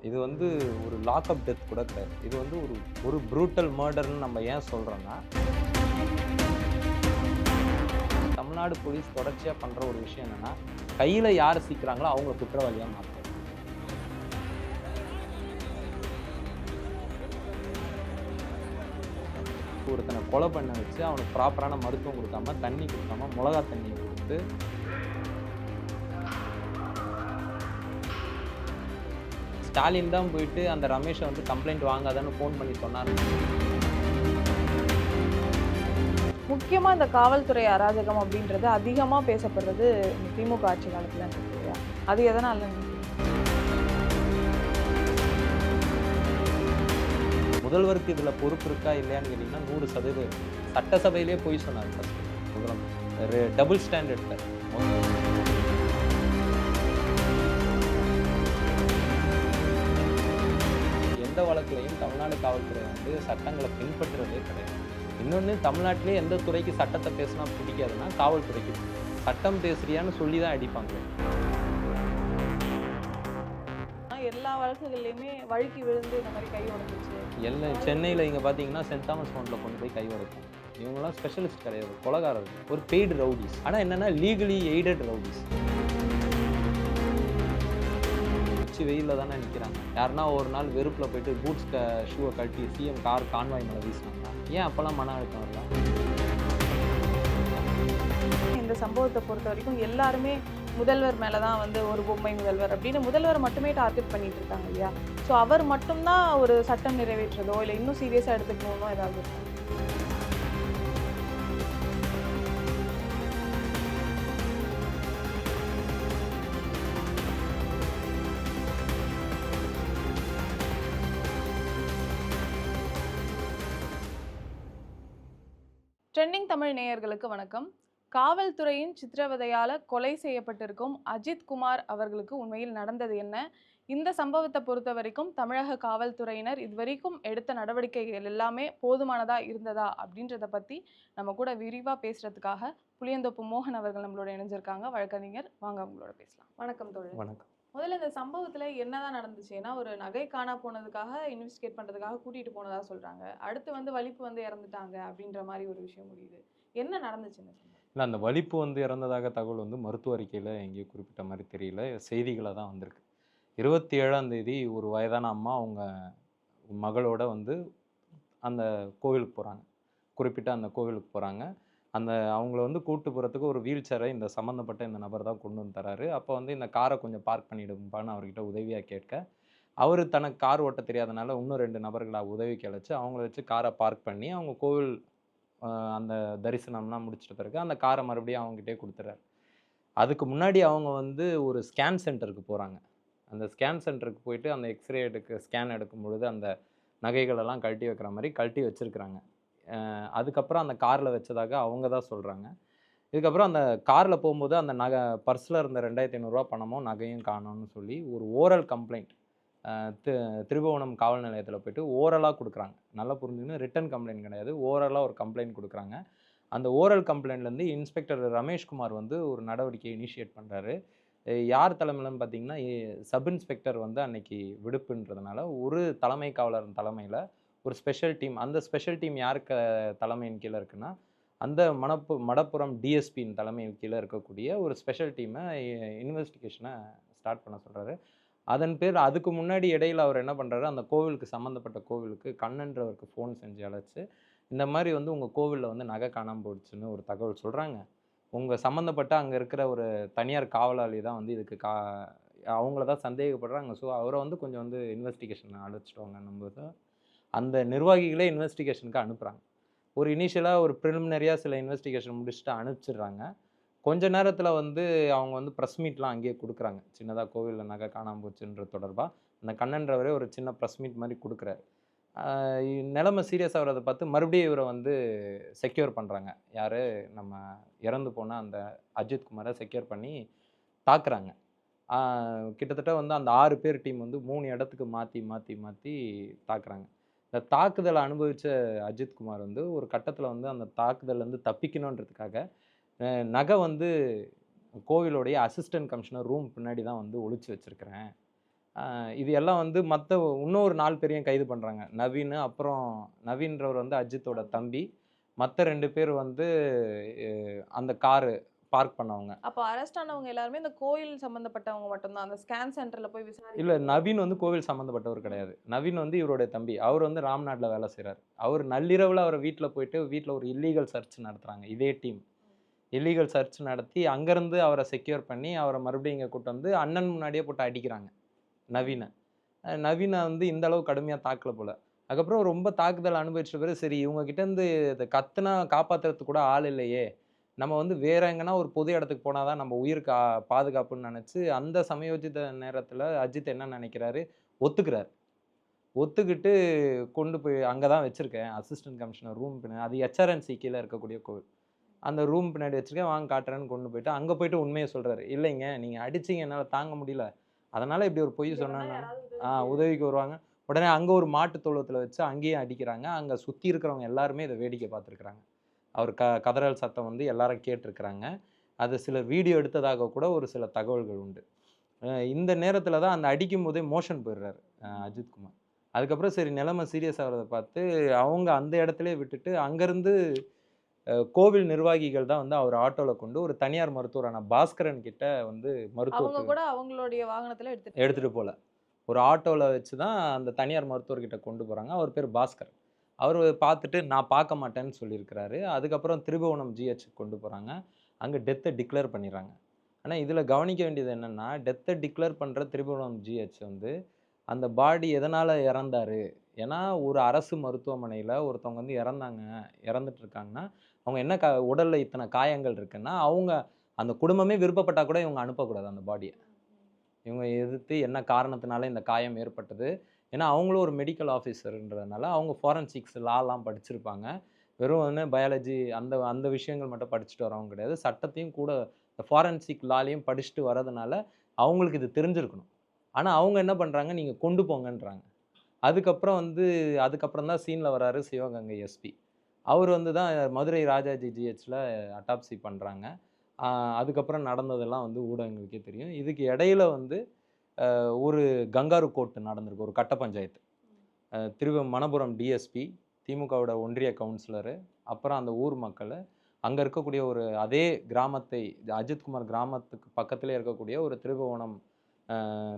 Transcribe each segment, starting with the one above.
இது வந்து ஒரு லாக் அப் டெத் கூட கிடையாது. இது வந்து ஒரு ஒரு ப்ரூட்டல் மர்டர்ன்னு நம்ம ஏன் சொல்றோம்னா, தமிழ்நாடு போலீஸ் தொடர்ச்சியா பண்ற ஒரு விஷயம் என்னன்னா, கையில யார் சிக்கிறாங்களோ அவங்கள குற்றவாளியா மாத்துறது. ஒருத்தனை கொலை பண்ண வச்சு அவனுக்கு ப்ராப்பரான மருத்துவம் குடுக்காம, தண்ணி குடுக்காம, மொளகா தண்ணிய குடுத்து ஸ்டாலின் தான் போயிட்டு அந்த ரமேஷ வந்து கம்ப்ளைண்ட் வாங்காதன்னு ஃபோன் பண்ணி சொன்னாரு. முக்கியமா இந்த காவல்துறை அராஜகம் அப்படின்றது அதிகமா பேசப்படுறது இந்த திமுக ஆட்சி காலத்துல இருக்கு இல்லையா? அது எதனால நினைக்கிறீங்க? முதல்வருக்கு இதுல பொறுப்பு இருக்கா இல்லையான்னு கேட்டீங்கன்னா 100% சட்டசபையிலேயே பொய் சொன்னார் ஃபர்ஸ்ட் முதலமைச்சர். டபுள் ஸ்டாண்டர்ட்ல எந்த வழக்குலையும் தமிழ்நாடு காவல்துறை வந்து சட்டங்களை பின்பற்றுறதே கிடையாது. இன்னொன்று, தமிழ்நாட்டிலே எந்த துறைக்கு சட்டத்தை பேசினா பிடிக்காதுன்னா காவல்துறைக்கு. சட்டம் பேசுறியான்னு சொல்லி தான் அடிப்பாங்க. எல்லா வழக்குகள்லையுமே வழுக்கி விழுந்து இந்த மாதிரி கை உடைஞ்சிச்சு. எல்லாம் சென்னையில் இங்கே பார்த்தீங்கன்னா சென்ட் தாமஸ் ஃபவுண்டில் கொண்டு போய் கை உடைப்போம். இவங்கெல்லாம் ஸ்பெஷலிஸ்ட் கிடையாது, கொலகாரர்கள், ஒரு பெய்டு ரவுடிஸ். ஆனால் என்னென்னா லீகலி எய்டட் ரவுடிஸ். உச்சி வெயிலில் தானே நிற்கிறாங்க. யாருன்னா ஒரு நாள் வெறுப்பில் போயிட்டு பூட்ஸ் ஷூவை கழட்டி சிஎம் கார் கான்வாய் மேலே வீசினாங்கன்னா ஏன் அப்போல்லாம் மன அழுத்தம் வரல? இந்த சம்பவத்தை பொறுத்த வரைக்கும் எல்லாருமே முதல்வர் மேல தான் வந்து ஒரு பொம்மை முதல்வர் அப்படின்னு முதல்வர் மட்டுமே டார்கெட் பண்ணிட்டு இருக்காங்க இல்லையா? ஸோ அவர் மட்டும்தான் ஒரு சட்டம் நிறைவேற்றதோ இல்லை இன்னும் சீரியஸாக எடுத்துக்கணும்னோ ஏதாவது இருக்கா? ட்ரெண்டிங் தமிழ் நேயர்களுக்கு வணக்கம். காவல்துறையின் சித்திரவதையால கொலை செய்யப்பட்டிருக்கும் அஜித் குமார் அவர்களுக்கு உண்மையில் நடந்தது என்ன? இந்த சம்பவத்தை பொறுத்த வரைக்கும் தமிழக காவல்துறையினர் இதுவரைக்கும் எடுத்த நடவடிக்கைகள் எல்லாமே போதுமானதா இருந்ததா அப்படின்றத பத்தி நம்ம கூட விரிவா பேசுறதுக்காக புளியந்தோப்பு மோகன் அவர்கள் நம்மளோட இணைஞ்சிருக்காங்க. வழக்கறிஞர், வாங்க அவங்களோட பேசலாம். வணக்கம் தோழர். வணக்கம். முதல்ல இந்த சம்பவத்துல என்னதான் நடந்துச்சு? ஏன்னா ஒரு நகை காணா போனதுக்காக இன்வெஸ்டிகேட் பண்றதுக்காக கூட்டிட்டு போனதா சொல்றாங்க. அடுத்து வந்து வலிப்பு வந்து இறந்துட்டாங்க அப்படின்ற மாதிரி ஒரு விஷயம் முடியுது. என்ன நடந்துச்சு இந்த சம்பவம்? இல்லை, அந்த வலிப்பு வந்து இறந்ததாக தகவல் வந்து மருத்துவ அறிக்கையில் எங்கேயும் குறிப்பிட்ட மாதிரி தெரியல. செய்திகளாக தான் வந்திருக்கு. 27ஆம் தேதி ஒரு வயதான அம்மா அவங்க மகளோட வந்து அந்த கோவிலுக்கு போகிறாங்க. குறிப்பிட்ட அந்த கோவிலுக்கு போகிறாங்க. அந்த அவங்கள வந்து கூட்டு போகிறதுக்கு ஒரு வீல் சேரை இந்த சம்மந்தப்பட்ட இந்த நபர் தான் கொண்டு வந்து தராரு. அப்போ வந்து இந்த காரை கொஞ்சம் பார்க் பண்ணிடுப்பான்னு அவர்கிட்ட உதவியாக கேட்க, அவர் தனக்கு கார் ஓட்ட தெரியாதனால இன்னும் 2 நபர்களை உதவிக்கு அழைச்சு அவங்கள வச்சு காரை பார்க் பண்ணி அவங்க கோவில் அந்த தரிசனம்லாம் முடிச்சிட்ட பிறகு அந்த காரை மறுபடியும் அவங்ககிட்டயே குடுத்துறாரு. அதுக்கு முன்னாடி அவங்க வந்து ஒரு ஸ்கேன் சென்டருக்கு போறாங்க. அந்த ஸ்கேன் சென்டருக்கு போயிட்டு அந்த எக்ஸ்ரே ஸ்கேன் எடுக்கும் பொழுது அந்த நகைகளெல்லாம் கழட்டி வைக்கிற மாரி கழட்டி வச்சிருக்கிறாங்க. அதுக்கப்புறம் அந்த கார்ல வச்சதாக அவங்க தான் சொல்றாங்க. இதுக்கப்புறம் அந்த கார்ல போம்போது அந்த பர்ஸ்ல இருந்த ரூ. 2500 பணமும் நகையும் காணோம்னு சொல்லி ஒரு ஓரல் கம்ப்ளைண்ட் அ தி திருபுவனம் காவல் நிலையத்தில போயிட்டு ஓரலா குடுக்குறாங்க. நல்லா புரிஞ்சுக்கணும், ரிட்டன் கம்ப்ளைண்ட் கிடையாது. ஓரலா ஒரு கம்ப்ளைண்ட் குடுக்குறாங்க. அந்த ஓரல் கம்ப்ளைண்ட்லேருந்து இன்ஸ்பெக்டர் ரமேஷ்குமார் வந்து ஒரு நடவடிக்கையை இனிஷியேட் பண்றாரு. யார் தலைமையிலன்னு பார்த்தீங்கன்னா, சப் இன்ஸ்பெக்டர் வந்து அன்னைக்கு விடுப்புன்றதுனால, ஒரு தலைமை காவலர் தலைமையில ஒரு ஸ்பெஷல் டீம். அந்த ஸ்பெஷல் டீம் யாருக்கு தலைமையின் கீழ இருக்குன்னா, அந்த மடப்புரம் டிஎஸ்பியின் தலைமையின் கீழ இருக்கக்கூடிய ஒரு ஸ்பெஷல் டீம இன்வெஸ்டிகேஷன ஸ்டார்ட் பண்ண சொல்றாரு. அதன் பேர் அதுக்கு முன்னாடி இடையில அவர் என்ன பண்றாரு, அந்த கோவிலுக்கு சம்மந்தப்பட்ட கோவிலுக்கு கண்ணன்றவருக்கு ஃபோன் செஞ்சு அழைச்சு, இந்த மாரி வந்து உங்க கோவில்ல வந்து நகை காணாம போயிடுச்சுன்னு ஒரு தகவல் சொல்றாங்க. உங்க சம்மந்தப்பட்ட அங்க இருக்கிற ஒரு தனியார் காவலாளி தான் வந்து இதுக்கு அவங்கள தான் சந்தேகப்படுறாங்க. ஸோ அவர வந்து கொஞ்சம் வந்து இன்வெஸ்டிகேஷன் அழைச்சிட்டு வாங்கன்னும்போது, அந்த நிர்வாகிகளே இன்வெஸ்டிகேஷனுக்கு அனுப்புறாங்க. ஒரு இனிஷியலா ஒரு பிரிலிமினரியா சில இன்வெஸ்டிகேஷன் முடிச்சுட்டு அனுப்பிச்சிடுறாங்க. கொஞ்ச நேரத்தில வந்து அவங்க வந்து பிரஸ் மீட்லாம் அங்கேயே குடுக்குறாங்க. சின்னதா கோவில்ல நகை காணாம போச்சுன்றது தொடர்பா. அந்த கண்ணன்றவரே ஒரு சின்ன பிரஸ் மீட் மாரி குடுக்குறாரு. ஆ நிலைமை சீரியஸ் ஆகுறத பார்த்து மறுபடியும் இவர வந்து செக்யூர் பண்றாங்க. யாரு? நம்ம இறந்து போன அந்த அஜித் குமார செக்யூர் பண்ணி தாக்குறாங்க. ஆ கிட்டத்தட்ட வந்து அந்த 6 பேர் டீம் வந்து 3 இடத்துக்கு மாத்தி, மாத்தி, மாத்தி தாக்குறாங்க. இந்த தாக்குதல அனுபவிச்ச அஜித் குமார் வந்து ஒரு கட்டத்தில வந்து அந்த தாக்குதல்லேருந்து தப்பிக்கணுன்றதுக்காக, அ நகை வந்து கோவிலுடைய அசிஸ்டன்ட் கமிஷனர் ரூம் பின்னாடி தான் வந்து ஒளிச்சு வச்சிருக்கிறேன். இது எல்லாம் வந்து மற்ற இன்னொரு 4 பேரையும் கைது பண்ணுறாங்க. நவீன், அப்புறம் நவீன்றவர் வந்து அஜித்தோட தம்பி. மற்ற 2 பேர் வந்து அந்த காரு பார்க் பண்ணவங்க. அப்ப அரெஸ்ட் ஆனவங்க எல்லாருமே இந்த கோயில் சம்பந்தப்பட்டவங்க மட்டும் தான். அந்த ஸ்கேன் சென்டர்ல போய் இல்ல விசாரிக்கிறது. நவீன் வந்து கோவில் சம்மந்தப்பட்டவர் கிடையாது. நவீன் வந்து இவருடைய தம்பி. அவர் வந்து ராம்நாட்ல வேலை செய்றாரு. அவர் நள்ளிரவுல அவர வீட்ல போயிட்டு வீட்ல ஒரு இல்லீகல் சர்ச் நடத்துறாங்க. இதே டீம். இல்லீகல் சர்ச் நடத்தி அங்கருந்து அவர செக்யூர் பண்ணி, அவர மறுபடியும் இங்க கூட்டு வந்து அண்ணன் முன்னாடியே போட்டு அடிக்கிறாங்க, நவீன. நவீன வந்து இந்த அளவு கடுமையா தாக்கல போல. அதுக்கப்புறம் ரொம்ப தாக்குதல் அனுபவிச்ச பிறகு, சரி இவங்க கிட்ட இருந்து இத கத்துனா காப்பாத்துறதுக்கு கூட ஆள் இல்லையே! நம்ம வந்து வேற எங்கனா ஒரு பொது இடத்துக்கு போனா தான் நம்ம உயிருக்கு பாதுகாப்புன்னு நெனச்சு, அந்த சமயோஜித நேரத்துல அஜித் என்ன நெனைக்கிறாரு, ஒத்துக்கிறாரு. ஒத்துக்கிட்டு கொண்டு போய் அங்க தான் வச்சிருக்கேன். அசிஸ்டன்ட் கமிஷனர் ரூம் அது HRNC கீழ இருக்கக்கூடிய கோவில். அந்த ரூம் பின்னாடி வச்சிருக்கேன். வாங்க காட்டுறேன்னு கொண்டு போயிட்டு, அங்க போயிட்டு உண்மைய சொல்றாரு. இல்லைங்க, நீங்க அடிச்சீங்க என்னால தாங்க முடியல. அதனால இப்படி ஒரு பொய் இங்க வந்தா சொன்னேன்னா யாராவது உதவிக்கு உதவிக்கு வருவாங்க. உடனே அங்க ஒரு மாட்டு தொழுவத்துல வச்சு அங்கேயும் அடிக்கிறாங்க. அங்க சுத்தி இருக்கிறவங்க எல்லாருமே இத வேடிக்கை பார்த்துருக்காங்க. அவர் கதறல் சத்தம் வந்து எல்லாரும் கேட்டுருக்கிறாங்க. அது சிலர் வீடியோ எடுத்ததாக கூட ஒரு சில தகவல்கள் உண்டு. இந்த நேரத்துல தான் அந்த அடிக்கும்போதே மோஷன் போயிடுறாரு அஜித் குமார். அதுக்கப்புறம் சரி நிலைமை சீரியஸ் ஆகுறத பார்த்து, அவங்க அந்த இடத்திலேயே விட்டுட்டு அங்கருந்து கோவில் நிர்வாகிகள் தான் வந்து அவர் ஆட்டோல கொண்டு ஒரு தனியார் மருத்துவரான பாஸ்கரன் கிட்ட வந்து அவங்க மருத்துவத்துக்கு கூட அவங்களுடைய வாகனத்துல எடுத்துட்டு எடுத்துட்டு போல. ஒரு ஆட்டோல வச்சு தான் அந்த தனியார் மருத்துவர்கிட்ட கொண்டு போறாங்க. அவர் பேர் பாஸ்கர். அவரு பார்த்துட்டு நான் பார்க்க மாட்டேன்னு சொல்லியிருக்கிறாரு. அதுக்கப்புறம் திரிபுவனம் ஜிஹெச்சுக்கு கொண்டு போறாங்க. அங்க டெத்த டிக்ளேர் பண்ணிர்றாங்க. ஆனா இதுல கவனிக்க வேண்டியது என்னன்னா, டெத்த டிக்ளேர் பண்ற திரிபுவனம் ஜிஹெச் வந்து அந்த பாடி எதனால இறந்தாரு? ஏன்னா ஒரு அரசு மருத்துவமனையில ஒருத்தவங்க வந்து இறந்துட்டு இருக்காங்கன்னா, அவங்க என்ன உடல்ல இத்தன காயங்கள் இருக்குன்னா, அவங்க அந்த குடும்பமே விருப்பப்பட்டா கூட இவங்க அனுப்பக்கூடாது அந்த பாடிய. இவங்க எதிர்த்து என்ன காரணத்தினால இந்த காயம் ஏற்பட்டது. ஏன்னா, அவங்களும் ஒரு மெடிக்கல் ஆஃபீசர்ன்றதுனால, அவங்க ஃபாரன்சிக்ஸ் லாலாம் படிச்சிருப்பாங்க. வெறும் வந்து பயாலஜி அந்த அந்த விஷயங்கள் மட்டும் படிச்சுட்டு வரவங்க கிடையாது. சட்டத்தையும் கூட இந்த ஃபாரன்சிக் லாலயும் படிச்சுட்டு வரதுனால, அவங்களுக்கு இது தெரிஞ்சிருக்கணும். ஆனா, அவங்க என்ன பண்றாங்க, நீங்க கொண்டு போங்கன்றாங்க. அதுக்கப்புறம் வந்து அதுக்கப்புறம் தான் சீன்ல வராரு சிவகங்கை எஸ்பி. அவரு வந்து தான் மதுரை ராஜாஜி ஜிஹெச்ல அட்டாப்சி பண்றாங்க. அ அதுக்கப்புறம் நடந்ததெல்லாம் வந்து ஊடகங்களுக்கே தெரியும். இதுக்கு இடையில வந்து ஒரு கங்காரு கோர்ட் நடந்திருக்கு. ஒரு கட்ட பஞ்சாயத்து. மணப்புரம் டிஎஸ்பி, திமுகவோட ஒன்றிய கவுன்சிலரு, அப்புறம் அந்த ஊர் மக்களு, அங்க இருக்கக்கூடிய ஒரு அதே கிராமத்தை அஜித்குமார் கிராமத்துக்கு பக்கத்திலே இருக்கக்கூடிய ஒரு திருபுவனம்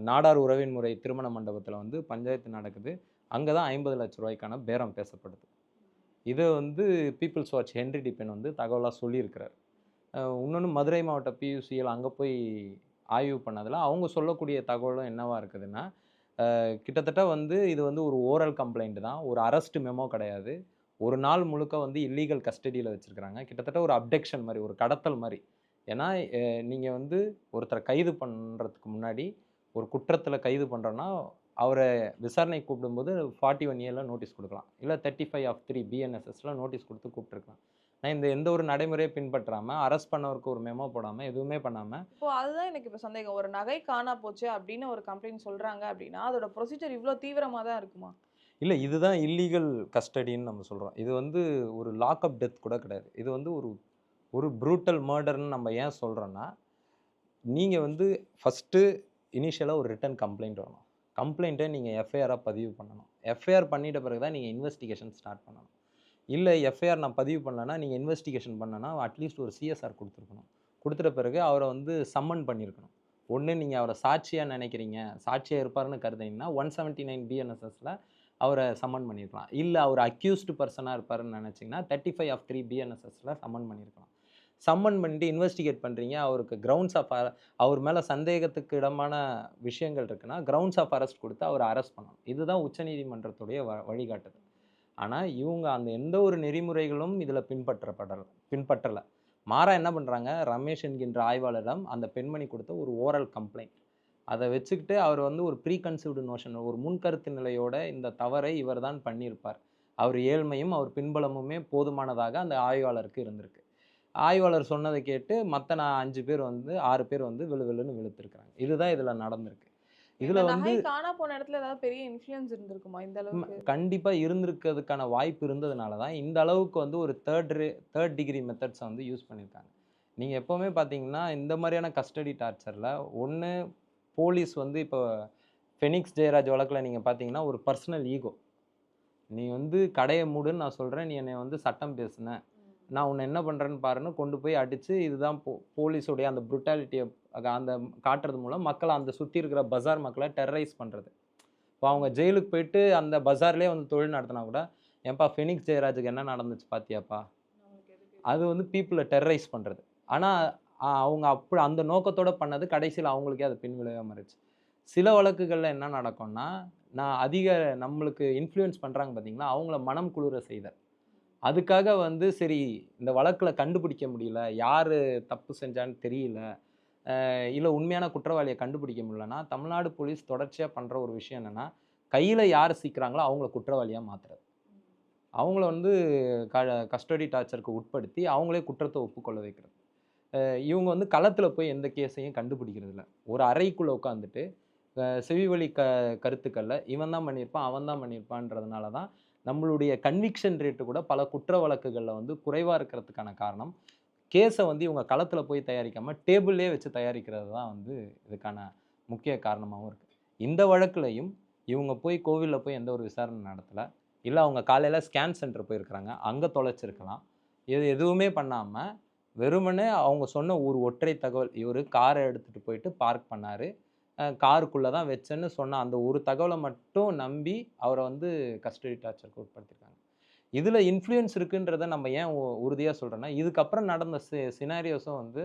நாடார் உறவின் முறை திருமண மண்டபத்தில வந்து பஞ்சாயத்து நடக்குது. அங்க தான் ரூ. 50,00,000க்கான பேரம் பேசப்படுது. இத வந்து பீப்பிள்ஸ் வாட்ச் ஹென்றி டிபன் வந்து தகவலா சொல்லியிருக்கிறார். இன்னொன்னு மதுரை மாவட்ட பியூசிஎல் அங்க போய் ஆய்வு பண்ணதுல, அவங்க சொல்லக்கூடிய தகவலும் என்னவா இருக்குதுன்னா, கிட்டத்தட்ட வந்து இது வந்து ஒரு ஓரல் கம்ப்ளைண்ட் தான். ஒரு அரெஸ்ட் மெமோ கிடையாது. ஒரு நாள் முழுக்க வந்து இல்லீகல் கஸ்டடியில வச்சிருக்காங்க. கிட்டத்தட்ட ஒரு அப்டக்ஷன் மாரி, ஒரு கடத்தல் மாரி. ஏன்னா, எ நீங்க வந்து ஒருத்தர கைது பண்றதுக்கு முன்னாடி, ஒரு குற்றத்தில கைது பண்றோம்னா, அவர விசாரணைக்கு கூப்பிடும்போது 41 ஏல நோட்டீஸ் குடுக்கலாம். இல்ல 35 ஆஃப் 3 பிஎன்எஸ்எஸ்ல நோட்டீஸ் குடுத்து கூப்பிட்டுருக்கலாம். ஆனா, இந்த எந்த ஒரு நடைமுறையும் பின்பற்றாம, அரெஸ்ட் பண்ணவருக்கு ஒரு மெமோ போடாம, எதுவுமே பண்ணாம இப்போ அதுதான் எனக்கு இப்ப சந்தேகம். ஒரு நகை காணா போச்சு அப்படின்னு ஒரு கம்ப்ளைண்ட் சொல்றாங்க அப்படின்னா, அதோட ப்ரொசீஜர் இவ்ளோ தீவிரமா தான் இருக்குமா? இல்ல இதுதான் இல்லீகல் கஸ்டடின்னு நம்ம சொல்றோம். இது வந்து ஒரு லாக் அப் டெத் கூட கிடையாது. இது வந்து ஒரு ஒரு ப்ரூட்டல் மர்டர்ன்னு நம்ம ஏன் சொல்றோம்னா, நீங்க வந்து ஃபர்ஸ்ட்டு இனிஷியலா ஒரு ரிட்டன் கம்ப்ளைண்ட் வரணும். கம்ப்ளைண்ட்ட நீங்க எஃப்ஐஆரா பதிவு பண்ணணும். எஃப்ஐஆர் பண்ணிட்ட பிறகு தான் நீங்க இன்வெஸ்டிகேஷன் ஸ்டார்ட் பண்ணணும். இல்ல எஃப்ஐஆர் நான் பதிவு பண்ணலன்னா, நீங்க இன்வெஸ்டிகேஷன் பண்ணனா அட்லீஸ்ட் ஒரு சிஎஸ்ஆர் குடுத்துருக்கணும். குடுத்துட்ட பிறகு அவர வந்து சம்மன் பண்ணியிருக்கணும். ஒண்ணு நீங்க அவர சாட்சியா நினைக்கிறீங்க, சாட்சியா இருப்பாருன்னு கருதுனீங்கன்னா, 179 பிஎன்எஸ்எஸ்ல அவர சம்மன் பண்ணியிருக்கலாம். இல்ல அவரு அக்யூஸ்ட் பெர்சனா இருப்பாருன்னு நினைச்சீங்கன்னா, 35 ஆஃப் 3 பிஎன்எஸ்எஸ்ல சம்மன் பண்ணியிருக்கலாம். சம்மன் பண்ணிட்டு இன்வெஸ்டிகேட் பண்றீங்க. அவருக்கு கிரவுண்ட்ஸ் ஆஃப் அவர் மேல சந்தேகத்துக்கு இடமான விஷயங்கள் இருக்குன்னா, கிரவுண்ட்ஸ் ஆஃப் அரெஸ்ட் குடுத்து அவர அரெஸ்ட் பண்ணணும். இதுதான் உச்சநீதிமன்றத்துடைய வழிகாட்டுதல். ஆனா, இவுங்க அந்த எந்த ஒரு நெறிமுறைகளும் இதுல பின்பற்றல. மாறா என்ன பண்றாங்க, ரமேஷ் என்கின்ற ஆய்வாளரிடம் அந்த பெண்மணி குடுத்த ஒரு ஓரல் கம்ப்ளைண்ட். அத வச்சுக்கிட்டு அவர் வந்து ஒரு ப்ரீ கன்சீவ்ட் நோஷன் ஒரு முன்கருத்து நிலையோட இந்த தவறை இவர் தான் பண்ணியிருப்பார். அவர் ஏழ்மையும், அவர் பின்புலமுமே போதுமானதாக அந்த ஆய்வாளருக்கு இருந்திருக்கு. ஆய்வாளர் சொன்னத கேட்டு மத்த 5 பேர் வந்து 6 பேர் வந்து விழுன்னு வெளுத்துருக்காங்க. இதுதான் இதுல நடந்திருக்கு. இதுல இந்த வந்து நகை காணா போன இடத்துல ஏதாவது பெரிய இன்ஃப்ளூயன்ஸ் இருந்திருக்குமா இந்த அளவுக்கு? கண்டிப்பா இருந்திருக்கிறதுக்கான வாய்ப்பு இருந்ததுனால தான், இந்த அளவுக்கு வந்து ஒரு 3 டிகிரி மெத்தட்ஸ வந்து யூஸ் பண்ணியிருக்காங்க. நீங்க எப்பவுமே பார்த்தீங்கன்னா, இந்த மாரியான கஸ்டடி டார்ச்சர்ல ஒண்ணு போலீஸ் வந்து இப்போ ஃபெனிக்ஸ் ஜெயராஜ் வழக்கில் நீங்கள் பார்த்தீங்கன்னா ஒரு பர்சனல் ஈகோ. நீ வந்து கடைய மூடுன்னு நான் சொல்கிறேன், நீ என்னை வந்து சட்டம் பேசுன, நான் உன்னை என்ன பண்ணுறேன்னு பாருன்னு கொண்டு போய் அடித்து, இதுதான் போலீஸுடைய அந்த ப்ரூட்டாலிட்டியை அந்த காட்டுறது மூலம் மக்களை அந்த சுற்றி இருக்கிற பஜார் மக்களை டெரரைஸ் பண்ணுறது. இப்போ அவங்க ஜெயிலுக்கு போயிட்டு அந்த பஜார்லேயே வந்து தொழில் நடத்தினா கூட, ஏன்பா ஃபெனிக்ஸ் ஜெயராஜுக்கு என்ன நடந்துச்சு பார்த்தியாப்பா, அது வந்து பீப்புளை டெரரைஸ் பண்ணுறது. ஆனால் அவங்க அப்படி அந்த நோக்கத்தோடு பண்ணது கடைசியில் அவங்களுக்கே அது பின்விளைவாக மாறிடுச்சு. சில வழக்குகளில் என்ன நடக்கும்னா, நான் நம்மளுக்கு இன்ஃப்ளூயன்ஸ் பண்ணுறாங்க பார்த்தீங்களா, அவங்கள மனம் குளிர செய்தல். அதுக்காக வந்து சரி இந்த வழக்கில் கண்டுபிடிக்க முடியல, யார் தப்பு செஞ்சான்னு தெரியல, இல்லை உண்மையான குற்றவாளியை கண்டுபிடிக்க முடியலன்னா, தமிழ்நாடு போலீஸ் தொடர்ச்சியாக பண்ணுற ஒரு விஷயம் என்னென்னா, கையில் யார் சிக்கிறாங்களோ அவங்கள குற்றவாளியாக மாற்றுறது. அவங்கள வந்து கஸ்டடி டார்ச்சருக்கு உட்படுத்தி அவங்களே குற்றத்தை ஒப்புக்கொள்ள வைக்கிறது. இவங்க வந்து களத்தில் போய் எந்த கேஸையும் கண்டுபிடிக்கிறது இல்லை. ஒரு அறைக்குள்ளே உட்காந்துட்டு செவிவழி கருத்துக்களில் இவன் தான் பண்ணியிருப்பான், அவன் தான் பண்ணியிருப்பான்றதுனால தான் நம்மளுடைய கன்விக்ஷன் ரேட்டு கூட பல குற்ற வழக்குகளில் வந்து குறைவாக இருக்கிறதுக்கான காரணம், கேஸை வந்து இவங்க களத்தில் போய் தயாரிக்காமல் டேபிள்லே வச்சு தயாரிக்கிறது தான் வந்து இதுக்கான முக்கிய காரணமாகவும் இருக்குது. இந்த வழக்குலையும் இவங்க போய் கோவிலில் போய் எந்த ஒரு விசாரணை நடத்தலை, இல்லை அவங்க காலையில் ஸ்கேன் சென்டர் போயிருக்கிறாங்க, அங்கே தொலைச்சிருக்கலாம். எதுவுமே பண்ணாமல் வெறுமனே அவங்க சொன்ன ஒரு ஒற்றை தகவல், இவர் காரை எடுத்துகிட்டு போயிட்டு பார்க் பண்ணார், காருக்குள்ளே தான் வச்சேன்னு சொன்ன அந்த ஒரு தகவலை மட்டும் நம்பி அவரை வந்து கஸ்டடி டார்ச்சருக்கு உட்படுத்தியிருக்காங்க. இதில் இன்ஃப்ளூயன்ஸ் இருக்குன்றதை நம்ம ஏன் உறுதியாக சொல்கிறோன்னா, இதுக்கப்புறம் நடந்த சினாரியோஸும் வந்து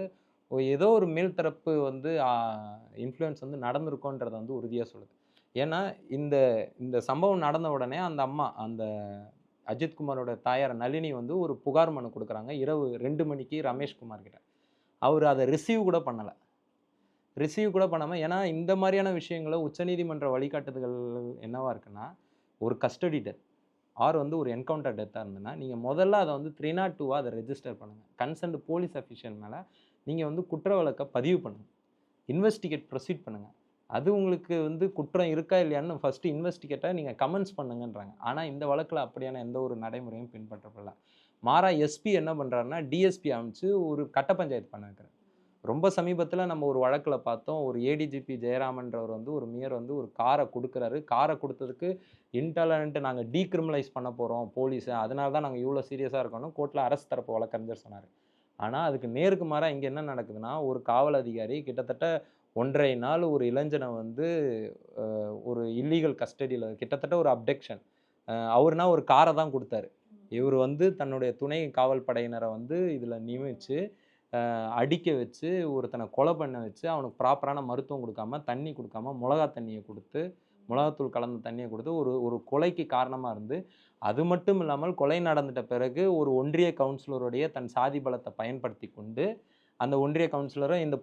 ஏதோ ஒரு மேல்தரப்பு வந்து இன்ஃப்ளூயன்ஸ் வந்து நடந்திருக்கோன்றதை வந்து உறுதியாக சொல்லுது. ஏன்னா இந்த இந்த சம்பவம் நடந்த உடனே அந்த அம்மா, அந்த அஜித்குமாரோட தாயார் நளினி வந்து ஒரு புகார் மனு கொடுக்குறாங்க இரவு 2 மணிக்கு ரமேஷ்குமார் கிட்ட. அவர் அதை ரிசீவ் கூட பண்ணாமல், ஏன்னா இந்த மாதிரியான விஷயங்களை உச்சநீதிமன்ற வழிகாட்டுதல்கள் என்னவா இருக்குன்னா, ஒரு கஸ்டடி டெத் ஆர் வந்து ஒரு என்கவுண்டர் டெத்தாக இருந்ததுன்னா, நீங்கள் முதல்ல அதை வந்து 302 அதை ரெஜிஸ்டர் பண்ணுங்கள். கன்சர்ன்டு போலீஸ் அஃபிஷியல் மேலே நீங்கள் வந்து குற்ற வழக்கை பதிவு பண்ணுங்கள், இன்வெஸ்டிகேட் ப்ரொசீட் பண்ணுங்கள். அது உங்களுக்கு வந்து குற்றம் இருக்கா இல்லையான்னு ஃபஸ்ட்டு இன்வெஸ்டிகேட்டாக நீங்கள் கமெண்ட்ஸ் பண்ணுங்கன்றாங்க. ஆனால் இந்த வழக்கில் அப்படியான எந்த ஒரு நடைமுறையும் பின்பற்றப்படல. மாறா எஸ்பி என்ன பண்ணுறாருன்னா, டிஎஸ்பி அமைச்சு ஒரு கட்ட பஞ்சாயத்து பண்ண வைக்கிறார். ரொம்ப சமீபத்தில் நம்ம ஒரு வழக்கில் பார்த்தோம், ஒரு ஏடிஜிபி ஜெயராமன்றவர் வந்து ஒரு மேயர் வந்து ஒரு காரை கொடுக்குறாரு. காரை கொடுத்ததுக்கு இன்டாலரண்ட் நாங்கள் டீக்ரிமினலைஸ் பண்ண போகிறோம் போலீஸை, அதனால தான் நாங்கள் இவ்வளோ சீரியஸாக இருக்கணும் கோர்ட்டில் அரசு தரப்பு வழக்கறிஞர் சொன்னார். ஆனால் அதுக்கு நேருக்கு மாறாக இங்கே என்ன நடக்குதுன்னா, ஒரு காவல் அதிகாரி கிட்டத்தட்ட 1.5 நாள் ஒரு இளைஞனை வந்து ஒரு இல்லீகல் கஸ்டடியில், கிட்டத்தட்ட ஒரு அப்டக்ஷன், அவர்னா ஒரு காரை தான் கொடுத்தாரு. இவர் வந்து தன்னுடைய துணை காவல் படையினரை வந்து இதில் நியமித்து அடிக்க வச்சு, ஒருத்தனை கொலை பண்ண வச்சு, அவனுக்கு ப்ராப்பரான மருத்துவம் கொடுக்காம, தண்ணி கொடுக்காம, மிளகா தண்ணியை கொடுத்து, மிளகாத்தூள் கலந்த தண்ணியை கொடுத்து ஒரு கொலைக்கு காரணமாக இருந்து, அது மட்டும் இல்லாமல் கொலை நடந்துட்ட பிறகு ஒரு ஒன்றிய கவுன்சிலருடைய தன் சாதி பலத்தை பயன்படுத்தி கொண்டு, அந்த ஒன்றிய கவுன்சிலரும் இந்த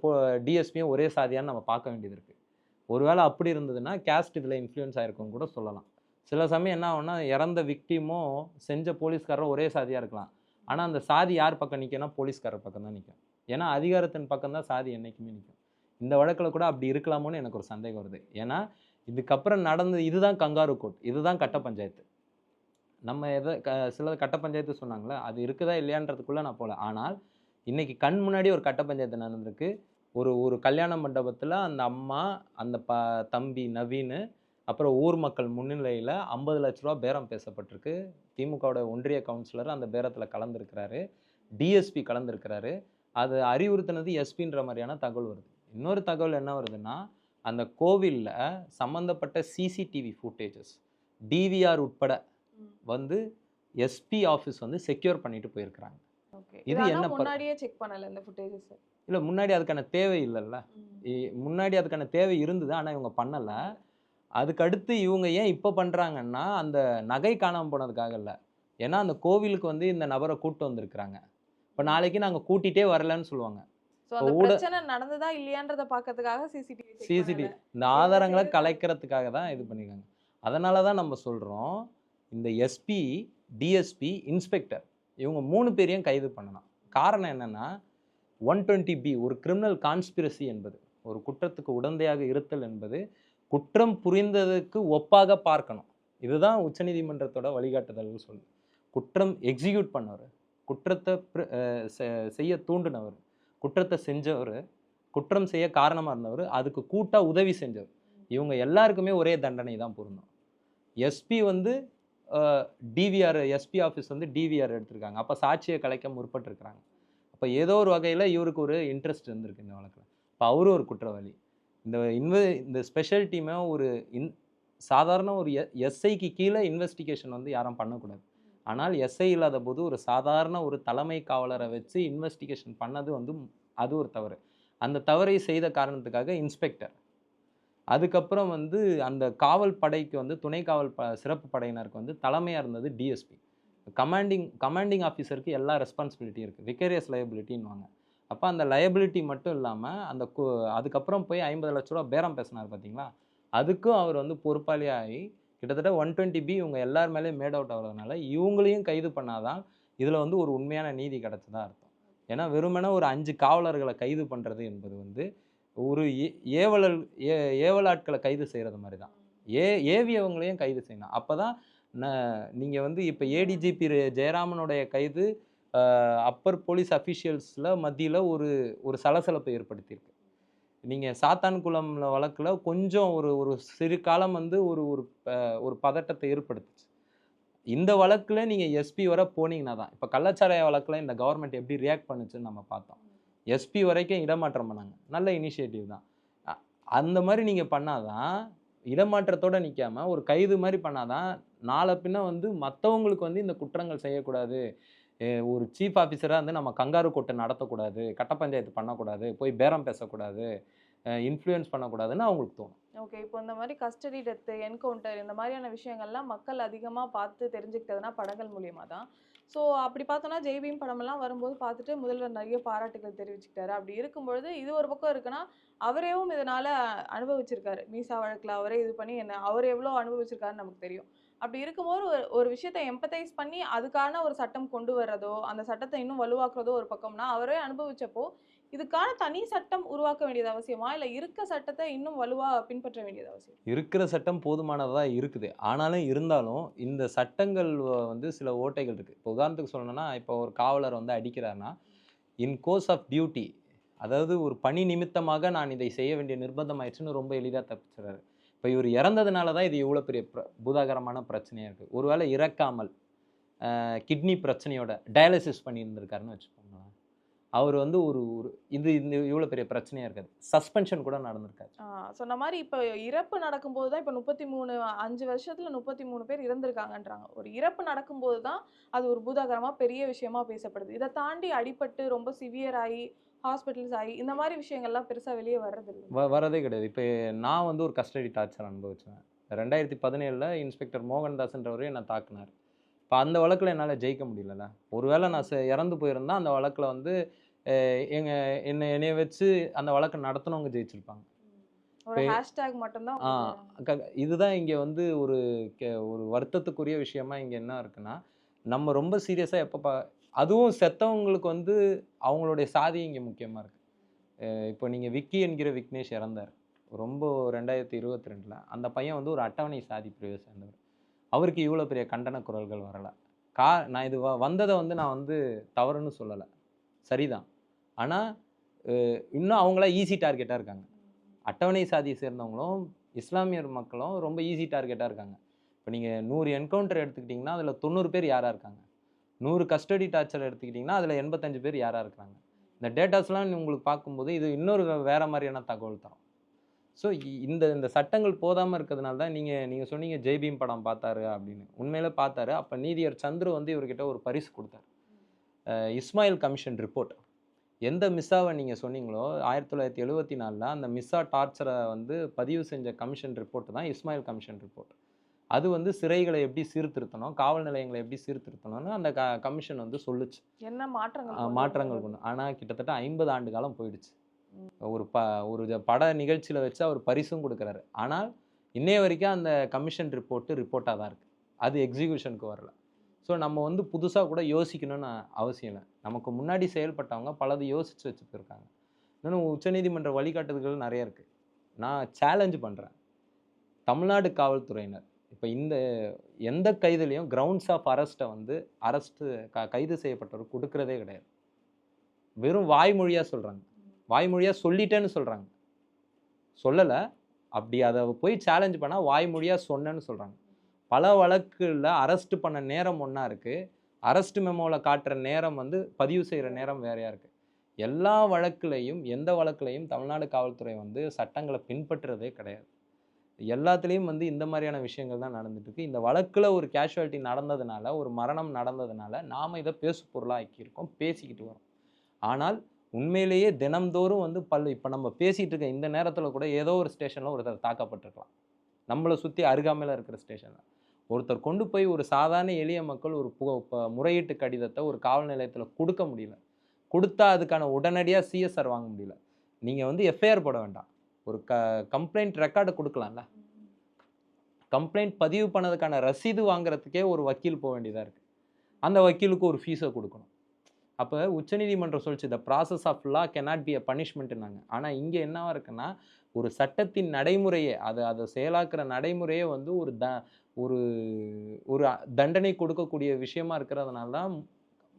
டிஎஸ்பியும் ஒரே சாதியான்னு நம்ம பார்க்க வேண்டியது இருக்குது. ஒருவேளை அப்படி இருந்ததுன்னா கேஸ்ட் இதில் இன்ஃப்ளூயன்ஸ் ஆகிருக்கும் கூட சொல்லலாம். சில சமயம் என்ன ஆகும்னா, இறந்த விக்டிமும் செஞ்ச போலீஸ்காரரும் ஒரே சாதியாக இருக்கலாம். ஆனால் அந்த சாதி யார் பக்கம் நிற்கும்னா போலீஸ்காரர் பக்கம் தான் நிற்கும். ஏன்னா அதிகாரத்தின் பக்கம் தான் சாதி என்றைக்குமே நிற்கும். இந்த வழக்கில் கூட அப்படி இருக்கலாமோன்னு எனக்கு ஒரு சந்தேகம் வருது. ஏன்னா இதுக்கப்புறம் நடந்தது இதுதான் கங்காரு கோர்ட், இதுதான் கட்ட பஞ்சாயத்து. நம்ம சில கட்ட பஞ்சாயத்து சொன்னாங்களே, அது இருக்குதா இல்லையான்றதுக்குள்ளே நான் போகல. ஆனால் இன்றைக்கி கண் முன்னாடி ஒரு கட்ட பஞ்சாயத்து நடந்திருக்கு. ஒரு கல்யாண மண்டபத்தில் அந்த அம்மா, அந்த தம்பி நவீன், அப்புறம் ஊர் மக்கள் முன்னிலையில் 50 லட்ச ரூபா பேரம் பேசப்பட்டிருக்கு. திமுகவோட ஒன்றிய கவுன்சிலர் அந்த பேரத்தில் கலந்துருக்கிறாரு, டிஎஸ்பி கலந்துருக்கிறாரு. அது அறிவுறுத்தினது எஸ்பின்ற மாதிரியான தகவல் வருது. இன்னொரு தகவல் என்ன வருதுன்னா, அந்த கோவிலில் சம்மந்தப்பட்ட சிசிடிவி ஃபுட்டேஜஸ், டிவிஆர் உட்பட வந்து எஸ்பி ஆஃபீஸ் வந்து செக்யூர் பண்ணிட்டு போயிருக்கிறாங்க. இது என்ன முன்னாடியே செக் பண்ணல இந்த ஃபுட்டேஜஸ்? இல்லை, முன்னாடி அதுக்கான தேவை இல்லைல்ல. முன்னாடி அதுக்கான தேவை இருந்தது, ஆனால் இவங்க பண்ணலை. அதுக்கடுத்து இவங்க ஏன் இப்போ பண்ணுறாங்கன்னா, அந்த நகை காணாமல் போனதுக்காக இல்லை. ஏன்னா அந்த கோவிலுக்கு வந்து இந்த நபரை கூப்பிட்டு வந்திருக்கிறாங்க. இப்போ நாளைக்கு நாங்கள் கூட்டிகிட்டே வரலன்னு சொல்லுவாங்க. பிரச்சனை நடந்ததா இல்லையான்றதை பார்க்கறதுக்காக சிசிடிவி இந்த ஆதாரங்களை கலைக்கிறதுக்காக தான் இது பண்ணியிருக்காங்க. அதனால தான் நம்ம சொல்கிறோம், இந்த எஸ்பி, டிஎஸ்பி, இன்ஸ்பெக்டர் இவங்க 3 பேரையும் கைது பண்ணணும். காரணம் என்னென்னா, 120B ஒரு கிரிமினல் கான்ஸ்பிரசி என்பது, ஒரு குற்றத்துக்கு உடந்தையாக இருத்தல் என்பது குற்றம் புரிந்ததுக்கு ஒப்பாக பார்க்கணும். இதுதான் உச்சநீதிமன்றத்தோட வழிகாட்டுதல்னு சொல்லுது. குற்றம் எக்ஸிக்யூட் பண்ணவர், குற்றத்தை செய்ய தூண்டினவர், குற்றத்தை செஞ்சவர், குற்றம் செய்ய காரணமாக இருந்தவர், அதுக்கு கூட்டாக உதவி செஞ்சவர், இவங்க எல்லாருக்குமே ஒரே தண்டனை தான் பொருந்தும். எஸ்பி வந்து டிவிஆர் எஸ்பி ஆஃபீஸ் வந்து டிவிஆர் எடுத்திருக்காங்க. அப்போ சாட்சியை கலைக்க முற்பட்டிருக்கிறாங்க. அப்போ ஏதோ ஒரு வகையில் இவருக்கு ஒரு இன்ட்ரெஸ்ட் இருந்திருக்கு இந்த வழக்கில். இப்போ அவரும் ஒரு குற்றவாளி. இந்த இந்த ஸ்பெஷல் டீமை ஒரு சாதாரண ஒரு எஸ்ஐக்கு கீழே இன்வெஸ்டிகேஷன் வந்து யாரும் பண்ணக்கூடாது. ஆனால் எஸ்ஐ இல்லாத போது ஒரு சாதாரண ஒரு தலைமை காவலரை வச்சு இன்வெஸ்டிகேஷன் பண்ணது வந்து அது ஒரு தவறு. அந்த தவறை செய்த காரணத்துக்காக இன்ஸ்பெக்டர், அதுக்கப்புறம் வந்து அந்த காவல் படைக்கு வந்து துணை காவல் சிறப்பு படையினருக்கு வந்து தலைமையாக இருந்தது டிஎஸ்பி. கமாண்டிங் ஆஃபீஸருக்கு எல்லா ரெஸ்பான்சிபிலிட்டி இருக்குது. விகேரியஸ் லயபிலிட்டின்னுவாங்க. அப்போ அந்த லயபிலிட்டி மட்டும் இல்லாமல் அந்த அதுக்கப்புறம் போய் 50 லட்ச ரூபா பேரம் பேசினார் பார்த்தீங்களா, அதுக்கும் அவர் வந்து பொறுப்பாளியாகி கிட்டத்தட்ட 120B இவங்க எல்லார் மேலேயும் மேட் அவுட் ஆகிறதுனால இவங்களையும் கைது பண்ணாதான் இதில் வந்து ஒரு உண்மையான நீதி கிடைச்சதா அர்த்தம். ஏன்னா வெறுமனே ஒரு 5 காவலர்களை கைது பண்ணுறது என்பது வந்து ஒரு ஏவலாட்களை கைது செய்கிறது மாதிரி தான். ஏவியவங்களையும் கைது செய்யணும். அப்போ தான் நீங்கள் வந்து இப்போ ஏடிஜிபி ஜெயராமனுடைய கைது அப்பர் போலீஸ் அஃபிஷியல்ஸில் மத்தியில் ஒரு சலசலப்பை ஏற்படுத்தியிருக்கு. நீங்கள் சாத்தான்குளம் வழக்கில் கொஞ்சம் ஒரு சிறு காலம் வந்து ஒரு பதட்டத்தை ஏற்படுத்துச்சு. இந்த வழக்கில் நீங்கள் எஸ்பி வரை போனீங்கன்னா தான், இப்போ கள்ளச்சாராய வழக்கில் இந்த கவர்மெண்ட் எப்படி ரியாக்ட் பண்ணுச்சுன்னு நம்ம பார்த்தோம். எஸ்பி வரைக்கும் இடமாற்றம் பண்ணாங்க. நல்ல இனிஷியேட்டிவ் தான். அந்த மாதிரி நீங்கள் பண்ணாதான், இடமாற்றத்தோடு நிற்காமல் ஒரு கைது மாதிரி பண்ணாதான் நாளை பின்ன வந்து மற்றவங்களுக்கு வந்து இந்த குற்றங்கள் செய்யக்கூடாது. ஒரு சீஃப் ஆஃபீஸராக வந்து நம்ம கங்காரு கோட்டை நடத்தக்கூடாது, கட்ட பஞ்சாயத்து பண்ணக்கூடாது, போய் பேரம் பேசக்கூடாது, இன்ஃப்ளூயன்ஸ் பண்ணக்கூடாதுன்னு அவங்களுக்கு தோணும். ஓகே. இப்போ இந்த மாதிரி கஸ்டடி டெத்து, என்கவுண்டர் இந்த மாதிரியான விஷயங்கள்லாம் மக்கள் அதிகமாக பார்த்து தெரிஞ்சுக்கிட்டதுனா படங்கள் மூலியமாக தான். ஸோ அப்படி பார்த்தோன்னா ஜெய்பீம் படமெல்லாம் வரும்போது பார்த்துட்டு முதல்வர் நிறைய பாராட்டுகள் தெரிவிச்சுக்கிட்டாரு. அப்படி இருக்கும்பொழுது இது ஒரு பக்கம் இருக்குன்னா, அவரேவும் இதனால் அனுபவிச்சிருக்காரு. மீசா வழக்கில் அவரே இது பண்ணி அவர் எவ்வளோ அனுபவிச்சிருக்காருன்னு நமக்கு தெரியும். அப்படி இருக்கும்போது ஒரு விஷயத்தை எம்பத்தைஸ் பண்ணி அதுக்கான ஒரு சட்டம் கொண்டு வர்றதோ, அந்த சட்டத்தை இன்னும் வலுவாக்குறதோ ஒரு பக்கம்னா, அவரே அனுபவிச்சப்போ இதுக்கான தனி சட்டம் உருவாக்க வேண்டியது அவசியமா? இல்ல இருக்க சட்டத்தை இன்னும் வலுவா பின்பற்ற வேண்டியது அவசியம்? இருக்கிற சட்டம் போதுமானதா இருக்குது. ஆனாலும் இருந்தாலும் இந்த சட்டங்கள் வந்து சில ஓட்டைகள் இருக்கு. இப்போ உதாரணத்துக்கு சொல்லணும்னா, இப்போ ஒரு காவலர் வந்து அடிக்கிறார்னா, இன் கோர்ஸ் ஆஃப் டியூட்டி, அதாவது ஒரு பணி நிமித்தமாக நான் இதை செய்ய வேண்டிய நிர்பந்தம் ஆயிடுச்சுன்னு ரொம்ப எளிதா தப்பிச்சுறாரு. இப்போ இவர் இறந்ததுனால தான் இது இவ்வளோ பெரிய பூதாகரமான பிரச்சனையா இருக்கு. ஒருவேளை இறக்காமல் கிட்னி பிரச்சனையோட டயாலிசிஸ் பண்ணியிருந்திருக்காருன்னு வச்சுக்கோங்களேன், அவர் வந்து இது இவ்வளோ பெரிய பிரச்சனையா இருக்காது. சஸ்பென்ஷன் கூட நடந்திருக்காது. சொன்ன மாதிரி இப்போ இறப்பு நடக்கும்போது தான் இப்போ 33 5 வருஷத்துல 33 பேர் இறந்திருக்காங்கன்றாங்க. ஒரு இறப்பு நடக்கும்போது தான் அது ஒரு பூதாகரமா பெரிய விஷயமா பேசப்படுது. இதை தாண்டி அடிபட்டு ரொம்ப சிவியர் ஆகி ஹாஸ்பிட்டல்ஸ் ஆகி இந்த மாதிரி விஷயங்கள்லாம் பெருசா வெளியே வர்றதில்லை. வரதே கிடையாது. இப்போ நான் வந்து ஒரு கஸ்டடி டார்ச்சர் அனுபவிச்சேன். 2017 இன்ஸ்பெக்டர் மோகன்தாஸ்ன்றவரு என்னை தாக்குனார். இப்போ அந்த வழக்கில் என்னால் ஜெயிக்க முடியலல்ல. ஒருவேளை நான் இறந்து போயிருந்தா அந்த வழக்கில் வந்து என்னைய வச்சு அந்த வழக்கை நடத்தினவங்க ஜெயிச்சிருப்பாங்க. ஒரு ஹேஷ்டேக் மட்டும்தான். இதுதான் இங்கே வந்து ஒரு வருத்தத்துக்குரிய விஷயமா இங்கே என்ன இருக்குன்னா, நம்ம ரொம்ப சீரியஸாக எப்போ அதுவும் செத்தவங்களுக்கு வந்து அவங்களுடைய சாதி இங்கே முக்கியமாக இருக்குது. இப்போ நீங்கள் விக்கி என்கிற விக்னேஷ் இறந்தார். ரொம்ப 2022 அந்த பையன் வந்து ஒரு அட்டவணை சாதி பிரிவை சேர்ந்தவர். அவருக்கு இவ்வளோ பெரிய கண்டன குரல்கள் வரலை. நான் இது வந்ததை வந்து நான் வந்து தவறுன்னு சொல்லலை, சரிதான். ஆனால் இன்னும் அவங்களாம் ஈஸி டார்கெட்டாக இருக்காங்க. அட்டவணை சாதியை சேர்ந்தவங்களும் இஸ்லாமியர் மக்களும் ரொம்ப ஈஸி டார்கெட்டாக இருக்காங்க. இப்போ நீங்கள் 100 என்கவுண்டர் எடுத்துக்கிட்டிங்கன்னா அதில் 90 பேர் யாராக இருக்காங்க, 100 கஸ்டடி டார்ச்சர் எடுத்துக்கிட்டிங்கன்னா அதில் 85 பேர் யாராக இருக்கிறாங்க. இந்த டேட்டாஸ்லாம் உங்களுக்கு பார்க்கும்போது இது இன்னொரு வேறு மாதிரியான தகவல் தரும். ஸோ இந்த சட்டங்கள் போதாமல் இருக்கிறதுனால தான் நீங்கள் சொன்னீங்க ஜெய்பீம் படம் பார்த்தாரு அப்படின்னு. உண்மையிலே பார்த்தாரு. அப்போ நீதியர் சந்துரு வந்து இவர்கிட்ட ஒரு பரிசு கொடுத்தார். Ismail commission report. எந்த மிஸ்ஸாவை நீங்கள் சொன்னீங்களோ 1974 அந்த மிஸ்ஸா டார்ச்சரை வந்து பதிவு செஞ்ச கமிஷன் ரிப்போர்ட் தான் இஸ்மாயில் கமிஷன் ரிப்போர்ட். அது வந்து சிறைகளை எப்படி சீர்திருத்தணும், காவல் நிலையங்களை எப்படி சீர்திருத்தணும்னு அந்த கமிஷன் வந்து சொல்லுச்சு. என்ன மாற்றங்கள் கொண்டு. ஆனால் கிட்டத்தட்ட 50 ஆண்டு காலம் போயிடுச்சு. ஒரு பட நிகழ்ச்சியில் வச்சு அவர் பரிசும் கொடுக்குறாரு. ஆனால் இன்னைய வரைக்கும் அந்த கமிஷன் ரிப்போர்ட்டாக தான் இருக்குது. அது எக்ஸிக்யூஷனுக்கு வரல. ஸோ நம்ம வந்து புதுசாக கூட யோசிக்கணும்னு அவசியம் இல்லை. நமக்கு முன்னாடி செயல்பட்டவங்க பலது யோசித்து வச்சு போயிருக்காங்க. இன்னும் உச்சநீதிமன்ற வழிகாட்டுதல்கள் நிறைய இருக்குது. நான் சேலஞ்சு பண்ணுறேன், தமிழ்நாடு காவல்துறையினர் இப்போ எந்த கைதுலையும் கிரவுண்ட்ஸ் ஆஃப் அரெஸ்ட்டை வந்து கைது செய்யப்பட்டவர் கொடுக்கறதே கிடையாது. வெறும் வாய்மொழியாக சொல்கிறாங்க. வாய்மொழியாக சொல்லிட்டேன்னு சொல்கிறாங்க. சொல்லலை, அப்படி அதை போய் சேலஞ்ச் பண்ணால் வாய்மொழியாக சொன்னேன்னு சொல்கிறாங்க. பல வழக்குல அரெஸ்ட் பண்ண நேரம் ஒன்றா இருக்குது, அரெஸ்ட் மெமோவில் காட்டுற நேரம் வந்து பதிவு செய்கிற நேரம் வேறையாக இருக்குது. எல்லா வழக்குலையும் எந்த வழக்குலையும் தமிழ்நாடு காவல்துறை வந்து சட்டங்களை பின்பற்றுறதே கிடையாது. எல்லாத்துலேயும் வந்து இந்த மாதிரியான விஷயங்கள் தான் நடந்துட்டு இருக்கு. இந்த வழக்கில் ஒரு கேஷுவாலிட்டி நடந்ததுனால, ஒரு மரணம் நடந்ததுனால நாம் இதை பேசு பொருளாக ஆக்கியிருக்கோம், பேசிக்கிட்டு வரோம். ஆனால் உண்மையிலேயே தினம்தோறும் வந்து இப்போ நம்ம பேசிகிட்டு இருக்க இந்த நேரத்தில் கூட ஏதோ ஒரு ஸ்டேஷனில் ஒருத்தர் தாக்கப்பட்டிருக்கலாம், நம்மளை சுற்றி அருகாமையில் இருக்கிற ஸ்டேஷனில். ஒருத்தர் கொண்டு போய் ஒரு சாதாரண எளிய மக்கள் ஒரு முறையீட்டு கடிதத்தை ஒரு காவல் நிலையத்தில் கொடுக்க முடியல, கொடுத்தா அதுக்கான உடனடியாக சிஎஸ்ஆர் வாங்க முடியல. நீங்கள் வந்து எஃப்ஐஆர் போட வேண்டாம், ஒரு கம்ப்ளைண்ட் ரெக்கார்டு கொடுக்கலாம்ல. கம்ப்ளைண்ட் பதிவு பண்ணதுக்கான ரசீது வாங்குறதுக்கே ஒரு வக்கீல் போக வேண்டியதாக இருக்குது. அந்த வக்கீலுக்கு ஒரு ஃபீஸை கொடுக்கணும். அப்போ உச்சநீதிமன்றம் சொல்லிச்சு, the process of law cannot be a பனிஷ்மெண்ட்னாங்க. ஆனால் இங்கே என்னவா இருக்குன்னா, ஒரு சட்டத்தின் நடைமுறையே அதை செயலாக்குற நடைமுறையே வந்து ஒரு ஒரு தண்டனை கொடுக்கக்கூடிய விஷயமா இருக்கிறதுனால தான்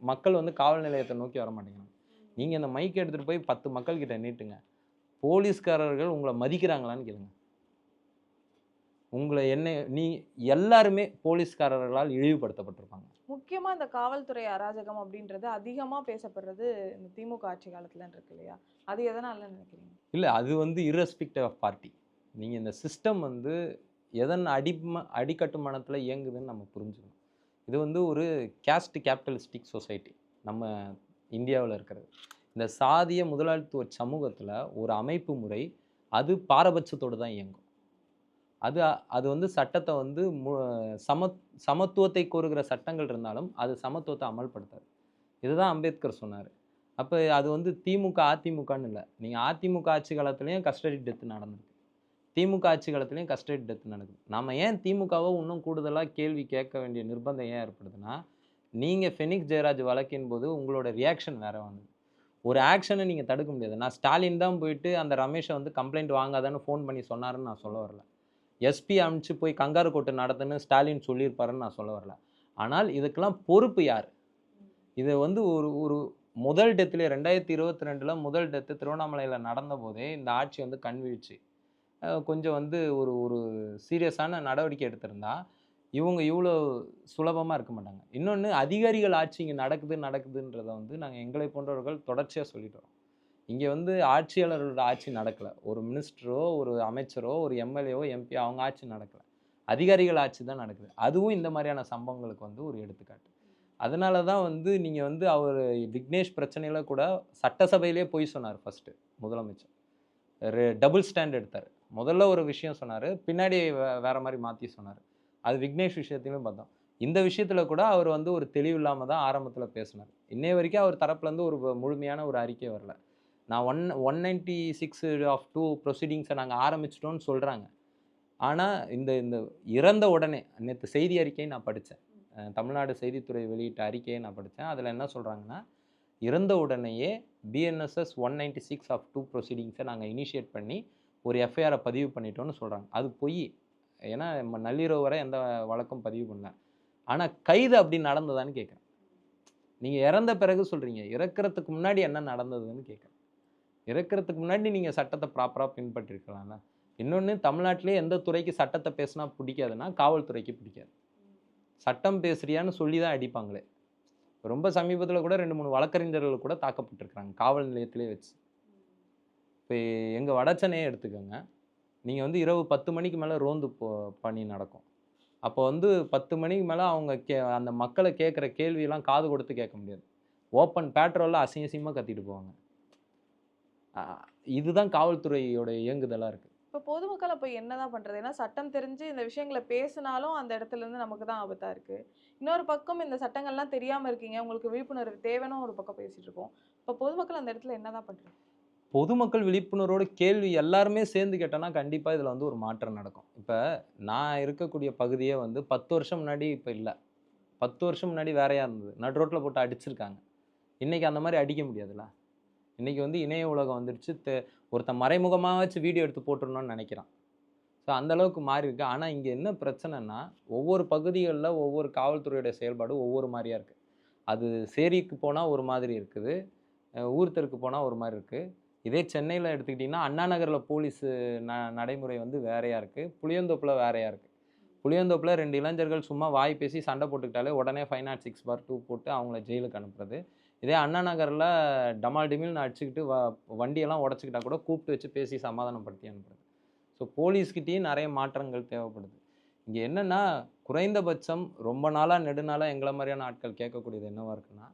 மக்கள் வந்து காவல் நிலையத்தை நோக்கி வர மாட்டேங்கிறாங்க. நீங்கள் இந்த மைக் எடுத்துகிட்டு போய் 10 மக்கள்கிட்ட நீட்டுங்க, போலீஸ்காரர்கள் உங்களை மதிக்கிறாங்களான்னு கேளுங்க. உங்களை நீ எல்லாருமே போலீஸ்காரர்களால் இழிவுபடுத்தப்பட்டிருப்பாங்க. முக்கியமா இந்த காவல்துறை அராஜகம் அப்படின்றது அதிகமா பேசப்படுறது இந்த திமுக ஆட்சி காலத்துல இருக்கு இல்லையா? அது எதனால நினைக்கிறீங்க? இல்லை, அது வந்து irrespective ஆஃப் பார்ட்டி. நீங்கள் இந்த சிஸ்டம் வந்து எதன் அடிக்கட்டுமானத்தில் இயங்குதுன்னு நம்ம புரிஞ்சுக்கணும். இது வந்து ஒரு கேஸ்ட் கேபிட்டலிஸ்டிக் சொசைட்டி நம்ம இந்தியாவில் இருக்கிறது. இந்த சாதிய முதலாளித்துவ சமூகத்தில் ஒரு அமைப்பு முறை அது பாரபட்சத்தோடு தான் இயங்கும். அது வந்து சட்டத்தை வந்து சமத்துவத்தை கோருகிற சட்டங்கள் இருந்தாலும் அது சமத்துவத்தை அமல்படுத்தாது. இதுதான் அம்பேத்கர் சொன்னார். அப்போ அது வந்து திமுக அதிமுகன்னு இல்லை. நீங்கள் அதிமுக ஆட்சி காலத்துலேயும் கஸ்டடி டெத்து நடந்திருக்கு, திமுக ஆட்சி காலத்துலேயும் கஸ்டடி டெத்து நடக்குது. நம்ம ஏன் திமுகவை இன்னும் கூடுதலாக கேள்வி கேட்க வேண்டிய நிர்பந்தம் ஏன் ஏற்படுதுன்னா, நீங்கள் ஃபெனிக்ஸ் ஜெயராஜ் வழக்கின் போது உங்களோட ரியாக்ஷன் வேறு வந்தது. ஒரு ஆக்ஷனை நீங்கள் தடுக்க முடியாது. நான் ஸ்டாலின் தான் போயிட்டு அந்த ரமேஷை வந்து கம்ப்ளைண்ட் வாங்காதான்னு ஃபோன் பண்ணி சொன்னாருன்னு நான் சொல்ல வரல. எஸ்பி அனுப்பிச்சு போய் கங்காரு கோட்டு நடத்துன்னு ஸ்டாலின் சொல்லியிருப்பாருன்னு நான் சொல்ல வரல. ஆனால் இதுக்கெல்லாம் பொறுப்பு யார்? இது வந்து ஒரு முதல் டெத்துலேயே 2022 முதல் டெத்து திருவண்ணாமலையில் நடந்த போதே இந்த ஆட்சி வந்து கண்விழிச்சு கொஞ்சம் வந்து ஒரு சீரியஸான நடவடிக்கை எடுத்திருந்தா இவங்க இவ்வளோ சுலபமாக இருக்க மாட்டாங்க. இன்னொன்று, அதிகாரிகள் ஆட்சி இங்கே நடக்குதுன்றதை வந்து நாங்கள் எங்களை போன்றவர்கள் தொடர்ச்சியாக சொல்லிட்டு வரோம். இங்கே வந்து ஆட்சியாளர்களோட ஆட்சி நடக்கலை. ஒரு மினிஸ்டரோ ஒரு அமைச்சரோ ஒரு எம்எல்ஏவோ எம்பி அவங்க ஆட்சி நடக்கலை, அதிகாரிகள் ஆட்சி தான் நடக்குது. அதுவும் இந்த மாதிரியான சம்பவங்களுக்கு வந்து ஒரு எடுத்துக்காட்டு. அதனால தான் வந்து நீங்கள் வந்து அவர் விக்னேஷ் பிரச்சனையில் கூட சட்டசபையிலே போய் சொன்னார். ஃபஸ்ட்டு முதலமைச்சர் டபுள் ஸ்டாண்ட் எடுத்தார். முதல்ல ஒரு விஷயம் சொன்னார், பின்னாடி வேறு மாதிரி மாற்றி சொன்னார். அது விக்னேஷ் விஷயத்திலும் பார்த்தோம். இந்த விஷயத்தில் கூட அவர் வந்து ஒரு தெளிவு இல்லாமல் தான் ஆரம்பத்தில் பேசினார். இன்னைய வரைக்கும் அவர் தரப்புலேருந்து ஒரு முழுமையான ஒரு அறிக்கை வரல. நான் 196/2 ப்ரொசீடிங்ஸை நாங்கள் ஆரம்பிச்சிட்டோன்னு சொல்கிறாங்க. ஆனால் இந்த இறந்த உடனே நேற்று செய்தி அறிக்கையை நான் படித்தேன், தமிழ்நாடு செய்தித்துறை வெளியிட்ட அறிக்கையை நான் படித்தேன். அதில் என்ன சொல்கிறாங்கன்னா, இறந்த உடனேயே பிஎன்எஸ்எஸ் 196/2 ப்ரொசீடிங்ஸை நாங்கள் இனிஷியேட் பண்ணி ஒரு எஃப்ஐஆரை பதிவு பண்ணிட்டோன்னு சொல்கிறாங்க. அது பொய். ஏன்னா நள்ளிரவு வரை எந்த வழக்கும் பதிவு பண்ணல. ஆனால் கைது அப்படி நடந்ததான்னு கேட்குறேன். நீங்கள் இறந்த பிறகு சொல்கிறீங்க, இறக்கிறதுக்கு முன்னாடி என்ன நடந்ததுன்னு கேட்குறேன். இறக்கிறதுக்கு முன்னாடி நீங்கள் சட்டத்தை ப்ராப்பராக பின்பற்றிருக்கலாம்ல. இன்னொன்று, தமிழ்நாட்டிலே எந்த துறைக்கு சட்டத்தை பேசினா பிடிக்காதுன்னா காவல்துறைக்கு பிடிக்காது. சட்டம் பேசுறியான்னு சொல்லி தான் அடிப்பாங்களே. ரொம்ப சமீபத்தில் கூட 2-3 வழக்கறிஞர்கள் கூட தாக்கப்பட்டிருக்கிறாங்க காவல் நிலையத்திலே வச்சு. இப்போ எங்கள் வடச்சென்னையை எடுத்துக்கோங்க. நீங்கள் வந்து இரவு 10 மணிக்கு மேலே ரோந்து பணி நடக்கும். அப்போ வந்து 10 மணிக்கு மேலே அவங்க அந்த மக்களை கேட்குற கேள்வியெல்லாம் காது கொடுத்து கேட்க முடியாது. ஓப்பன் பேட்ரோலில் அசிங்கமாக கத்திட்டு போவாங்க. இதுதான் காவல்துறையோட இயங்குதலாக இருக்குது. இப்போ பொதுமக்கள் அப்போ என்னதான் பண்ணுறது? ஏன்னா சட்டம் தெரிஞ்சு இந்த விஷயங்களை பேசினாலும் அந்த இடத்துலேருந்து நமக்கு தான் ஆபத்தாக இருக்குது. இன்னொரு பக்கம் இந்த சட்டங்கள்லாம் தெரியாமல் இருக்கீங்க, உங்களுக்கு விழிப்புணர்வு தேவைன்னு ஒரு பக்கம் பேசிகிட்டு இருக்கோம். இப்போ பொதுமக்கள் அந்த இடத்துல என்னதான் பண்ணுறது? பொதுமக்கள் விழிப்புணர்வோட கேள்வி எல்லாருமே சேர்ந்து கேட்டோன்னா கண்டிப்பாக இதில் வந்து ஒரு மாற்றம் நடக்கும். இப்போ நான் இருக்கக்கூடிய பகுதியே வந்து 10 வருஷம் முன்னாடி இப்போ இல்லை. 10 வருஷம் முன்னாடி வேறையாக இருந்தது. நடு ரோட்டில் போட்டு அடிச்சிருக்காங்க. இன்றைக்கி அந்த மாதிரி அடிக்க முடியாதுல்ல. இன்றைக்கி வந்து இணைய உலகம் வந்துடுச்சு. ஒருத்தன் மறைமுகமாக வச்சு வீடியோ எடுத்து போட்டுடணும்னு நினைக்கிறான். ஸோ அந்தளவுக்கு மாறி இருக்கு. ஆனால் இங்கே என்ன பிரச்சனைனா, ஒவ்வொரு பகுதிகளில் ஒவ்வொரு காவல்துறையோட செயல்பாடு ஒவ்வொரு மாதிரியாக இருக்குது. அது சேரிக்கு போனால் ஒரு மாதிரி இருக்குது, ஊர் தெருக்கு போனால் ஒரு மாதிரி இருக்குது. இதே சென்னையில் எடுத்துக்கிட்டிங்கன்னா அண்ணா நகரில் போலீஸு நடைமுறை வந்து வேறையாக இருக்குது, புளியந்தோப்பில் வேறையாக இருக்குது. புளியந்தோப்பில் 2 இளைஞர்கள் சும்மா வாய் பேசி சண்டை போட்டுக்கிட்டாலே உடனே 506/2 போட்டு அவங்கள ஜெயிலுக்கு அனுப்புறது. இதே அண்ணா நகரில் டமால் டிமில்னு அடிச்சுக்கிட்டு வண்டியெல்லாம் உடச்சிக்கிட்டா கூட கூப்பிட்டு வச்சு பேசி சமாதானப்படுத்தி அனுப்புறது. ஸோ போலீஸ்கிட்டயும் நிறைய மாற்றங்கள் தேவைப்படுது. இங்கே என்னன்னா, குறைந்தபட்சம் ரொம்ப நாளா நெடுநாளா எங்கள மாரியான ஆட்கள் கேட்கக்கூடியது என்னவா இருக்குன்னா,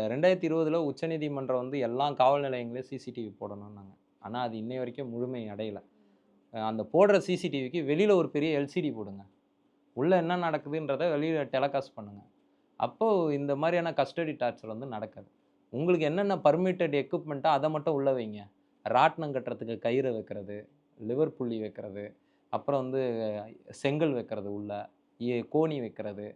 2020ல உச்சநீதிமன்றம் வந்து எல்லா காவல் நிலையங்களையும் சிசிடிவி போடணும்னாங்க. ஆனா அது இன்னை வரைக்கும் முழுமை அடையல. அந்த போடுற சிசிடிவிக்கு வெளியில ஒரு பெரிய எல்சிடி போடுங்க. உள்ள என்ன நடக்குதுன்றத வெளியில டெலகாஸ்ட் பண்ணுங்க. அப்போ இந்த மாரியான கஸ்டடி டார்ச்சர் வந்து நடக்காது. உங்களுக்கு என்னென்ன பர்மிட்டட் எக்விப்மெண்ட்டோ அத மட்டும் உள்ள வைங்க. ராட்டினம் கட்டுறதுக்கு கயிறு வைக்கிறது, லிவர் புள்ளி வைக்கிறது, அப்புறம் வந்து செங்கல் வைக்கிறது உள்ள, கோணி வைக்கிறது,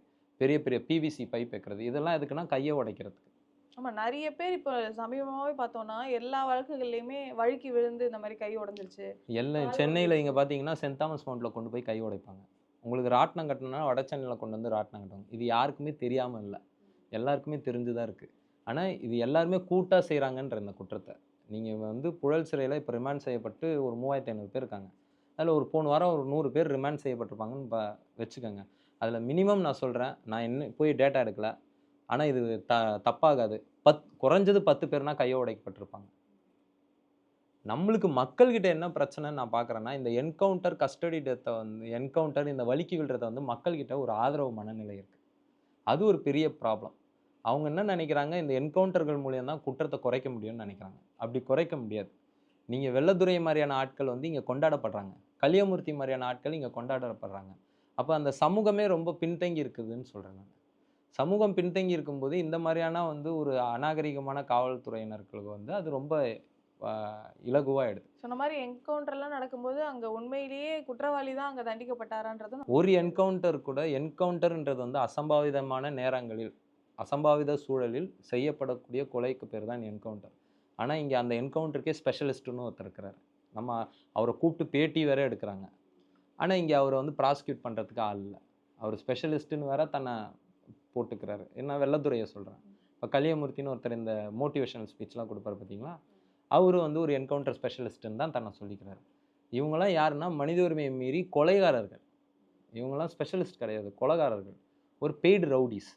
பெரிய பெரிய பிவிசி பைப் வைக்கிறது. இதெல்லாம் எதுக்குன்னா கைய உடைக்கிறதுக்கு. ஆமா, நெறைய பேர் இப்போ சமீபமாவே பார்த்தோம்னா, எல்லா வழக்குகள்லயுமே வழுக்கி விழுந்து இந்த மாரி கை உடைஞ்சிருச்சு. கால் சென்னையில இங்க உடைஞ்சிருச்சு. பார்த்தீங்கன்னா, செயின்ட் தாமஸ் மவுண்ட்ல கொண்டு போய் கை உடைப்பாங்க. உங்களுக்கு ராட்டினம் கட்டணும்னா வட சென்னையில கொண்டு வந்து ராட்டினம் கட்டுவாங்க. இது யாருக்குமே தெரியாம இல்ல. எல்லாருக்குமே தெரிஞ்சு தான் இருக்கு. ஆனா, இது எல்லாருமே கூட்டா செய்றாங்கன்ற இந்த குற்றத்த. நீங்க வந்து புழல் சிறையில இப்ப ரிமாண்ட் செய்யப்பட்டு ஒரு 3500 பேர் இருக்காங்க. அதுல போன வாரம் ஒரு 100 பேர் ரிமாண்ட் செய்யப்பட்டிருப்பாங்கன்னு வச்சுக்கங்க. அதுல மினிமம் நான் சொல்றேன். நான் இன்னும் போய் டேட்டா எடுக்கல. ஆனா இது தப்பாகாது. குறைஞ்சது 10 பேர்னா கைய உடைக்கப்பட்டிருப்பாங்க. நம்மளுக்கு மக்கள்கிட்ட என்ன பிரச்சனைன்னு நான் பார்க்குறேன்னா, இந்த என்கவுண்டர், கஸ்டடி டெத்த வந்து என்கவுண்டர் இந்த வலிக்கி விழுறத வந்து மக்கள்கிட்ட ஒரு ஆதரவு மனநிலை இருக்கு. அது ஒரு பெரிய ப்ராப்ளம். அவங்க என்ன நெனைக்கிறாங்க, இந்த என்கவுண்டர்கள் மூலியம் தான் குற்றத்த குறைக்க முடியும்னு நெனைக்கிறாங்க. அப்படி குறைக்க முடியாது. நீங்க வெள்ளத்துரை மாரியான ஆட்கள் வந்து இங்க கொண்டாடப்படுறாங்க. கலியமூர்த்தி மாரியான ஆட்கள் இங்க கொண்டாடப்படுறாங்க. அப்ப அந்த சமூகமே ரொம்ப பின்தங்கி இருக்குதுன்னு சொல்றேன் நானு. சமூகம் பின்தங்கி இருக்கும்போது, இந்த மாரியான வந்து ஒரு அநாகரிகமான காவல்துறையினர்களுக்கு வந்து அது ரொம்ப அ இலகுவா ஆயிடுது. சொன்ன மாரி என்கவுண்டர்லாம் நடக்கும்போது, அங்க உண்மையிலேயே குற்றவாளி தான் அங்க தண்டிக்கப்பட்டாரான்றது ஒரு என்கவுண்டர் கூட என்கவுண்டர்ன்றது வந்து அசம்பாவிதமான நேரங்களில், அசம்பாவித சூழலில் செய்யப்படக்கூடிய கொலைக்கு பேர் தான் என்கவுண்டர். ஆனா, இங்க அந்த என்கவுண்டருக்கே ஸ்பெஷலிஸ்ட்ன்னு ஒருத்தர் இருக்கிறாரு. நம்ம அவர கூப்பிட்டு பேட்டி வேற எடுக்குறாங்க. ஆனா, இங்க அவர வந்து ப்ராசிக்யூட் பண்றதுக்கு ஆள் இல்ல. அவரு ஸ்பெஷலிஸ்ட்ன்னு வேற தன்ன போட்டுக்கிறாரு. நான் வெள்ளத்துரைய சொல்றேன். இப்ப கலியமூர்த்தின்னு ஒருத்தர் இந்த மோட்டிவேஷனல் ஸ்பீச்லாம் குடுப்பாரு பார்த்தீங்களா? அவரு வந்து ஒரு என்கவுண்டர் ஸ்பெஷலிஸ்ட்ன்னு தான் தன்ன சொல்லிக்கிறாரு. இவங்கலாம் யாருன்னா, மனித உரிமையை மீறி கொலைகாரர்கள். இவங்கலாம் ஸ்பெஷலிஸ்ட் கிடையாது. கொலைகாரர்கள். ஒரு பெய்டு ரவுடீஸ்.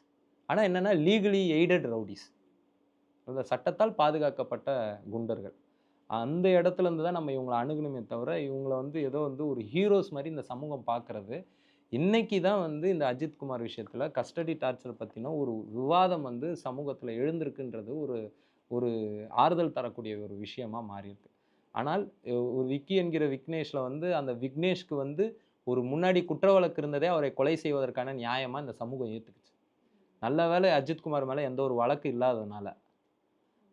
ஆனா என்னன்னா, லீகலி எய்டட் ரவுடீஸ். அந்த சட்டத்தால் பாதுகாக்கப்பட்ட குண்டர்கள். அந்த இடத்துலருந்து தான் நம்ம இவங்கள அணுகணுமே தவிர, இவங்கள வந்து ஏதோ வந்து ஒரு ஹீரோஸ் மாரி இந்த சமூகம் பார்க்கிறது. இன்னைக்கு தான் வந்து இந்த அஜித் குமார் விஷயத்துல கஸ்டடி டார்ச்சர் பத்தின ஒரு விவாதம் வந்து சமூகத்துல எழுந்திருக்குன்றது ஒரு ஒரு ஆறுதல் தரக்கூடிய ஒரு விஷயமா மாறியிருக்கு. ஆனால் ஒரு விக்கி என்கிற விக்னேஷ்ல வந்து அந்த விக்னேஷ்க்கு வந்து ஒரு முன்னாடி குற்ற வழக்கு இருந்ததே அவரை கொலை செய்வதற்கான நியாயமா இந்த சமூகம் ஏத்துக்குச்சு. நல்ல வேளை அஜித் குமார் மேல எந்த ஒரு வழக்கு இல்லாததுனால,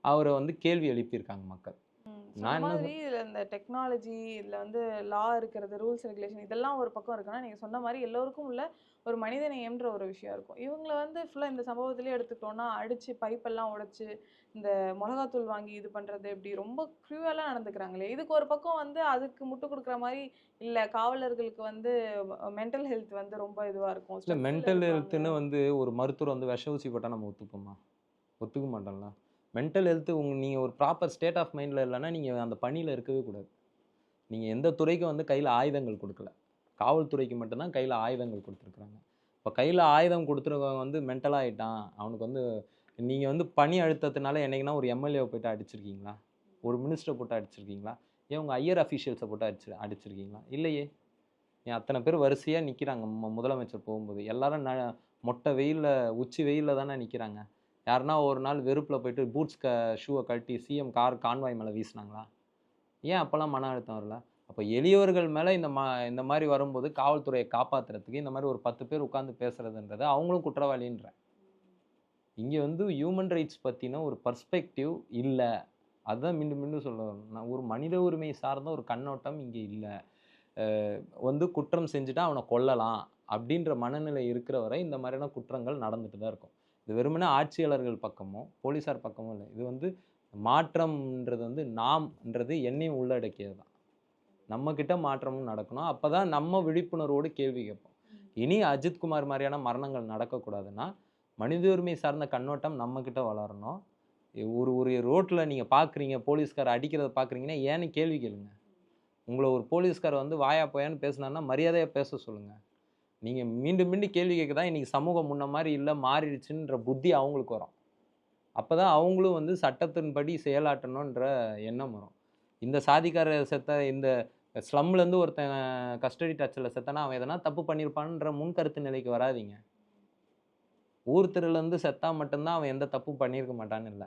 அவர வந்து கேள்வி எழுப்பியிருக்காங்க மக்கள். சொன்ன நான் என்ன மாதிரி இதுல இந்த டெக்னாலஜி, இதுல வந்து லா இருக்கிறது, ரூல்ஸ் ரெகுலேஷன் இதெல்லாம் ஒரு பக்கம் இருக்குன்னா, நீங்க சொன்ன மாரி எல்லோருக்கும் உள்ள ஒரு மனிதநேயம்ன்ற ஒரு விஷயம் இருக்கும். இவங்கள வந்து ஃபுல்லா இந்த சம்பவத்திலேயே எடுத்துக்கிட்டோம்னா, அடிச்சு பைப்பெல்லாம் உடைச்சு, இந்த மொளகாத்தூள் வாங்கி இது பண்றது, இப்படி ரொம்ப க்ரூவலா நடந்துக்கிறாங்களே. இதுக்கு ஒரு பக்கம் வந்து அதுக்கு முட்டு குடுக்குற மாரி, இல்ல காவலர்களுக்கு வந்து மென்டல் ஹெல்த் வந்து ரொம்ப இதுவா இருக்கும். இல்ல ஸ்ட்ரெஸ்ல மென்டல் இருப்பாங்க. ஹெல்த்ன்னு வந்து ஒரு மருத்துவர் வந்து விஷ ஊசி போட்டா நம்ம ஒத்துப்போமா? ஒத்துக்க மாட்டோம்ல. மென்டல் ஹெல்த் நீங்க ஒரு ப்ராப்பர் ஸ்டேட் ஆஃப் மைண்ட்ல இல்லன்னா, நீங்க அந்த பணியில இருக்கவே கூடாது. நீங்க எந்த துறைக்கும் வந்து கையில ஆயுதங்கள் குடுக்கல. காவல்துறைக்கு மட்டும் தான் கையில ஆயுதங்கள் குடுத்துருக்காங்க. இப்ப கையில ஆயுதம் குடுத்துருக்கவன் வந்து மென்டலா ஆயிட்டான். அவனுக்கு வந்து நீங்க வந்து பணி அழுத்தத்தினால என்னைக்குன்னா ஒரு எம்எல்ஏவ போயிட்டு அடிச்சிருக்கீங்களா? ஒரு மினிஸ்டர போட்டு அடிச்சிருக்கீங்களா? ஏன் உங்க ஹையர் அஃபிஷியல்ஸ போட்டு அடிச்சிருக்கீங்களா? இல்லையே! ஏன் அத்தன பேர் வரிசையா நிக்கிறாங்க முதலமைச்சர் போகும்போது. எல்லாரும் மொட்டை வெயில்ல, உச்சி வெயில்ல தானே நிக்கிறாங்க. யாருன்னா ஒரு நாள் வெறுப்புல போயிட்டு பூட்ஸ் ஷூவ கழட்டி சிஎம் கான்வாய் மேல வீசுனாங்களா? ஏன் அப்பலாம் மன அழுத்தம் வரல? அப்ப எளியவர்கள் மேல இந்த மாரி வரும்போது காவல்துறைய காப்பாத்துறதுக்கு இந்த மாரி ஒரு 10 பேர் உட்கார்ந்து பேசுறதுன்றது அவங்களும் குற்றவாளின்றேன். இங்க வந்து ஹியூமன் ரைட்ஸ் பத்தின ஒரு பெர்ஸ்பெக்டிவ் இல்ல. அதான் மீண்டும் மீண்டும் சொல்ல வரேன். நான் ஒரு மனித உரிமை சார்ந்த ஒரு கண்ணோட்டம் இங்க இல்ல. அ வந்து குற்றம் செஞ்சுட்டா அவன கொல்லலாம். அப்படின்ற மனநிலை இருக்கிற வரை இந்த மாதிரியான குற்றங்கள் நடந்துட்டு தான் இருக்கும். இது வெறுமனே ஆட்சியாளர்கள் பக்கமோ, போலீசார் பக்கமோ இல்ல. இது வந்து மாற்றம்ன்றது வந்து நாம்ன்றது என்னையும் உள்ளடக்கியது தான். நம்ம கிட்ட மாற்றமும் நடக்கணும். அப்பதான் நம்ம விழிப்புணர்வோடு கேள்வி கேட்போம். இனி அஜித் குமார் மாரியான மரணங்கள் நடக்கக்கூடாதுன்னா, மனித உரிமை சார்ந்த கண்ணோட்டம் நம்ம கிட்ட வளரணும். ஒரு ஒரு ரோட்டில் நீங்கள் பார்க்குறீங்க, போலீஸ்கார் அடிக்கிறத பார்க்குறீங்கன்னா ஏன்னு கேள்வி கேளுங்க. உங்கள ஒரு போலீஸ்கார் வந்து வாயா போயான்னு பேசுனாருன்னா மரியாதையா பேச சொல்லுங்க. நீங்க மீண்டும் மீண்டும் கேள்வி கேட்க தான் இன்னைக்கு சமூகம் முன்ன மாரி இல்ல, மாறிடுச்சுன்ற புத்தி அவங்களுக்கு வரும். அப்பதான் அவங்களும் வந்து சட்டத்தின்படி செயலாற்றணுன்ற எண்ணம் வரும். இந்த சாதிக்காரர் செத்தா, இந்த ஸ்லம்லேருந்து ஒருத்தன் கஸ்டடி டச்ல செத்தானா, அவன் எதனா தப்பு பண்ணியிருப்பான்ற முன்கருத்து நிலைக்கு வராதீங்க. ஊர் தெருவுலேருந்து செத்தா மட்டும் தான் அவன் எந்த தப்பும் பண்ணியிருக்க மாட்டான்னு இல்ல.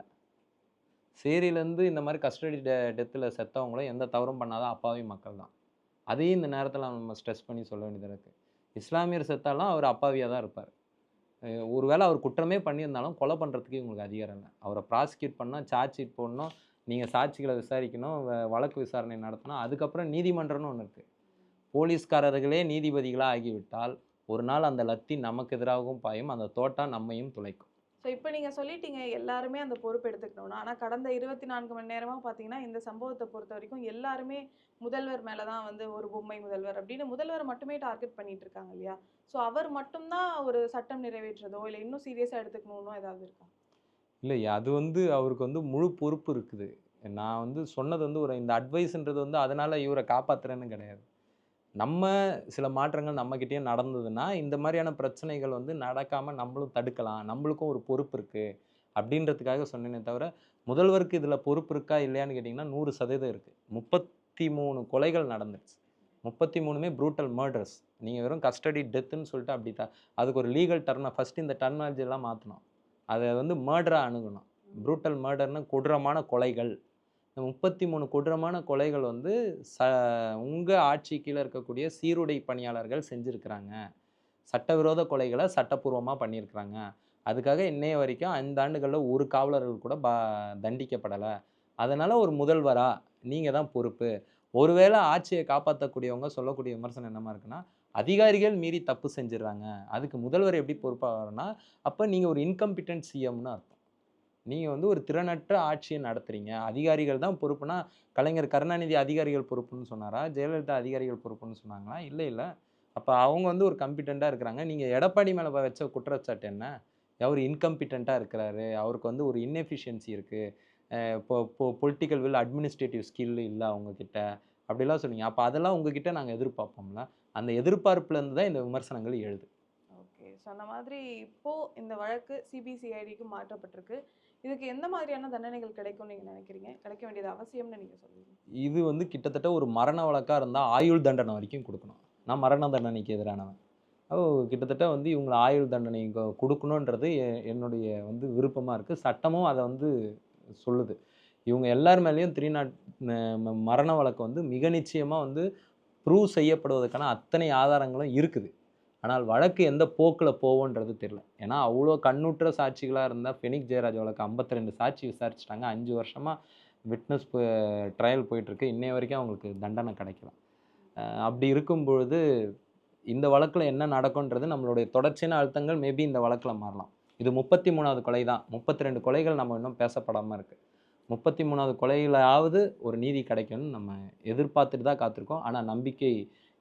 சேரியிலேருந்து இந்த மாரி கஸ்டடி டெத்ல செத்தவங்களும் எந்த தவறும் பண்ணாத அப்பாவி மக்கள் தான். அதையும் இந்த நேரத்தில நம்ம ஸ்ட்ரெஸ் பண்ணி சொல்ல வேண்டியதா இருக்கு. இஸ்லாமியர் செத்தாலும் அவர் அப்பாவியா தான் இருப்பாரு. ஒருவேள அவர் குற்றமே பண்ணியிருந்தாலும் கொலை பண்றதுக்கு இவங்களுக்கு அதிகாரம் இல்ல. அவர ப்ராசிக்யூட் பண்ணா, சார்ஜ் ஷீட் போடணும், நீங்க சாட்சிகள விசாரிக்கணும், வழக்கு விசாரணை நடத்தணும். அதுக்கப்புறம் நீதிமன்றம்னு ஒண்ணு இருக்கு. போலீஸ்காரர்களே நீதிபதிகளா ஆகிவிட்டால், ஒரு நாள் அந்த லத்தி நமக்கு எதிராகவும் பாயும். அந்த தோட்டா நம்மையும் துளைக்கும். ஸோ இப்போ நீங்க சொல்லிட்டீங்க எல்லாருமே அந்த பொறுப்பு எடுத்துக்கணும்னு. ஆனா கடந்த 24 மணி நேரமா பார்த்தீங்கன்னா, இந்த சம்பவத்த பொறுத்தவரைக்கும் எல்லாருமே முதல்வர் மேல தான் வந்து ஒரு பொம்மை முதல்வர் அப்படின்னு முதல்வர மட்டுமே டார்கெட் பண்ணிட்டு இருக்காங்க இல்லையா? ஸோ அவர் மட்டும் தான் ஒரு சட்டம் நிறைவேற்றதோ, இல்ல இன்னும் சீரியஸா எடுத்துக்கணும்னோ ஏதாவது இருக்கா? இல்ல அது வந்து அவருக்கு வந்து முழு பொறுப்பு இருக்குது. நான் வந்து சொன்னது வந்து இந்த அட்வைஸ்ன்றது வந்து அதனால இவர காப்பாத்துறேன்னு கிடையாது. நம்ம சில மாற்றங்கள் நம்மகிட்டயும் நடந்ததுன்னா, இந்த மாரியான பிரச்சனைகள் வந்து நடக்காம நம்மளும் தடுக்கலாம். நம்மளுக்கும் ஒரு பொறுப்பு இருக்கு. அப்படின்றதுக்காக சொன்னேனே தவிர, முதல்வருக்கு இதுல பொறுப்பு இருக்கா? இல்லையான்னு கேட்டீங்கன்னா, 100% இருக்கு. 33 கொலைகள் நடந்துருச்சு. 33மே ப்ரூட்டல் மர்டர்ஸ். நீங்க வெறும் கஸ்டடி டெத்துன்னு சொல்லிட்டு அதுக்கு ஒரு லீகல் ஃபர்ஸ்ட் இந்த டெர்மினாலஜி எல்லாம் மாத்தணும். அத வந்து மர்டரா அணுகணும். ப்ரூட்டல் மர்டர்ன்னா கொடூரமான கொலைகள். இந்த 33 கொடூரமான கொலைகள் வந்து ச உங்க ஆட்சி கீழ இருக்கக்கூடிய சீருடை பணியாளர்கள் செஞ்சிருக்கிறாங்க. சட்டவிரோத கொலைகள சட்டப்பூர்வமா பண்ணியிருக்கிறாங்க. அதுக்காக இன்னைய வரைக்கும் 5 ஆண்டுகள்ல ஒரு காவலர்கள் கூட தண்டிக்கப்படல. அதனால ஒரு முதல்வரா நீங்க தான் பொறுப்பு. ஒருவேள ஆட்சிய காப்பாத்தக்கூடியவங்க சொல்லக்கூடிய விமர்சனம் என்னமா இருக்குன்னா, அதிகாரிகள் மீறி தப்பு செஞ்சுர்றாங்க. அதுக்கு முதல்வர் எப்படி பொறுப்பாவாருன்னா, அப்ப நீங்க ஒரு இன்காம்பிட்டன்ட் சிஎம்ன்னு அர்த்தம். நீங்க வந்து ஒரு திறனற்ற ஆட்சிய நடத்துறீங்க. அதிகாரிகள் தான் பொறுப்புனா, கலைஞர் கருணாநிதி அதிகாரிகள் பொறுப்புன்னு சொன்னாரா? ஜெயலலிதா அதிகாரிகள் பொறுப்புன்னு சொன்னாங்களா? இல்லைல்ல. அப்ப அவங்க வந்து ஒரு காம்பிட்டன்ட்டா இருக்கிறாங்க. நீங்க எடப்பாடி மேல வச்ச குற்றச்சாட்டு என்ன? அவரு இன்காம்பிட்டன்ட்டா இருக்கிறாரு. அவருக்கு வந்து ஒரு இன்எஃபிஷியன்சி இருக்கு. பொ பொ பொலிட்டிக்கல் வில், அட்மினிஸ்ட்ரேட்டிவ் ஸ்கில் இல்ல அவங்க கிட்ட. அப்படிலாம் சொன்னீங்க. அப்ப அதெல்லாம் உங்ககிட்ட நாங்க எதிர்பார்ப்போம்ல. அந்த எதிர்பார்ப்புல இருந்து தான் இந்த விமர்சனங்கள் எழுது. ஓகே. சொன்ன மாதிரி இப்போ இந்த வழக்கு சிபிசிஐடிக்கு மாற்றப்பட்டிருக்கு. இதுக்கு எந்த மாதிரியான தண்டனைகள் கிடைக்கும்னு நீங்க நினைக்கிறீங்க? கிடைக்க வேண்டியது அவசியம்னு நீங்க சொல்றீங்க? இது வந்து கிட்டத்தட்ட ஒரு மரண வழக்கா இருந்தா ஆயுள் தண்டனை வரைக்கும் குடுக்கணும். நான் மரண தண்டனைக்கு எதிரானவன். ஓ! கிட்டத்தட்ட வந்து இவங்கள ஆயுள் தண்டனை குடுக்கணுன்றது என்னுடைய வந்து விருப்பமா இருக்கு. சட்டமும் அத வந்து சொல்லுது. இவங்க எல்லார் மேலயும் 3 நாட் மரண வழக்கு வந்து மிக நிச்சயமா வந்து ப்ரூவ் செய்யப்படுவதற்கான அத்தனை ஆதாரங்களும் இருக்குது. ஆனால் வழக்கு எந்த போக்குல போகும்ன்றது தெரியல. ஏன்னா, அவ்ளோ கண்ணுற்ற சாட்சிகளா இருந்த ஃபெனிக் ஜெயராஜ் வழக்கு 52 சாட்சி விசாரிச்சுட்டாங்க. 5 வருஷமா விட்னஸ் ட்ரையல் போயிட்டுருக்கு. இன்னைய வரைக்கும் அவங்களுக்கு தண்டனை கிடைக்கல. அப்படி இருக்கும் பொழுது, இந்த வழக்குல என்ன நடக்கும்ன்றது நம்மளுடைய தொடர்ச்சியான அழுத்தங்கள் மேபி இந்த வழக்குல மாறலாம். இது 33வது கொலை தான். 32 கொலைகள் நம்ம இன்னும் பேசப்படாம இருக்கு. 33வது கொலையிலாவது ஒரு நீதி கிடைக்கும்னு நம்ம எதிர்பார்த்துட்டு தான் காத்திருக்கோம். ஆனா நம்பிக்கை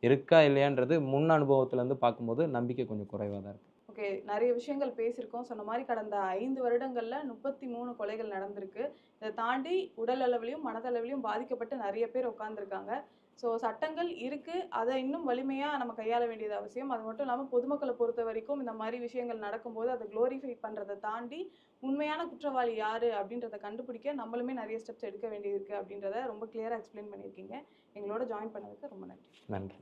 இருக்கா இல்லையான்றது முன் அனுபவத்திலருந்து பார்க்கும்போது நம்பிக்கை கொஞ்சம் குறைவா தான் இருக்கு. ஓகே. நெறைய விஷயங்கள் பேசியிருக்கோம். சொன்ன மாரி கடந்த 5 வருடங்கள்ல 33 கொலைகள் நடந்திருக்கு. இத தாண்டி உடல் அளவிலும், மனதளவிலும் பாதிக்கப்பட்டு நெறைய பேர் உட்கார்ந்துருக்காங்க. ஸோ சட்டங்கள் இருக்கு. அத இன்னும் வலிமையா நம்ம கையாள வேண்டியது அவசியம். அது மட்டும் இல்லாம பொதுமக்கள பொறுத்தவரைக்கும் இந்த மாரி விஷயங்கள் நடக்கும்போது அத குளோரிஃபை பண்றத தாண்டி, உண்மையான குற்றவாளி யாரு அப்படின்றத கண்டுபிடிக்க நம்மளுமே நெறைய ஸ்டெப்ஸ் எடுக்க வேண்டியது இருக்கு அப்படின்றத ரொம்ப கிளியரா எக்ஸ்பிளைன் பண்ணியிருக்கீங்க. எங்களோட ஜாயின் பண்ணதுக்கு ரொம்ப நன்றி. நன்றி.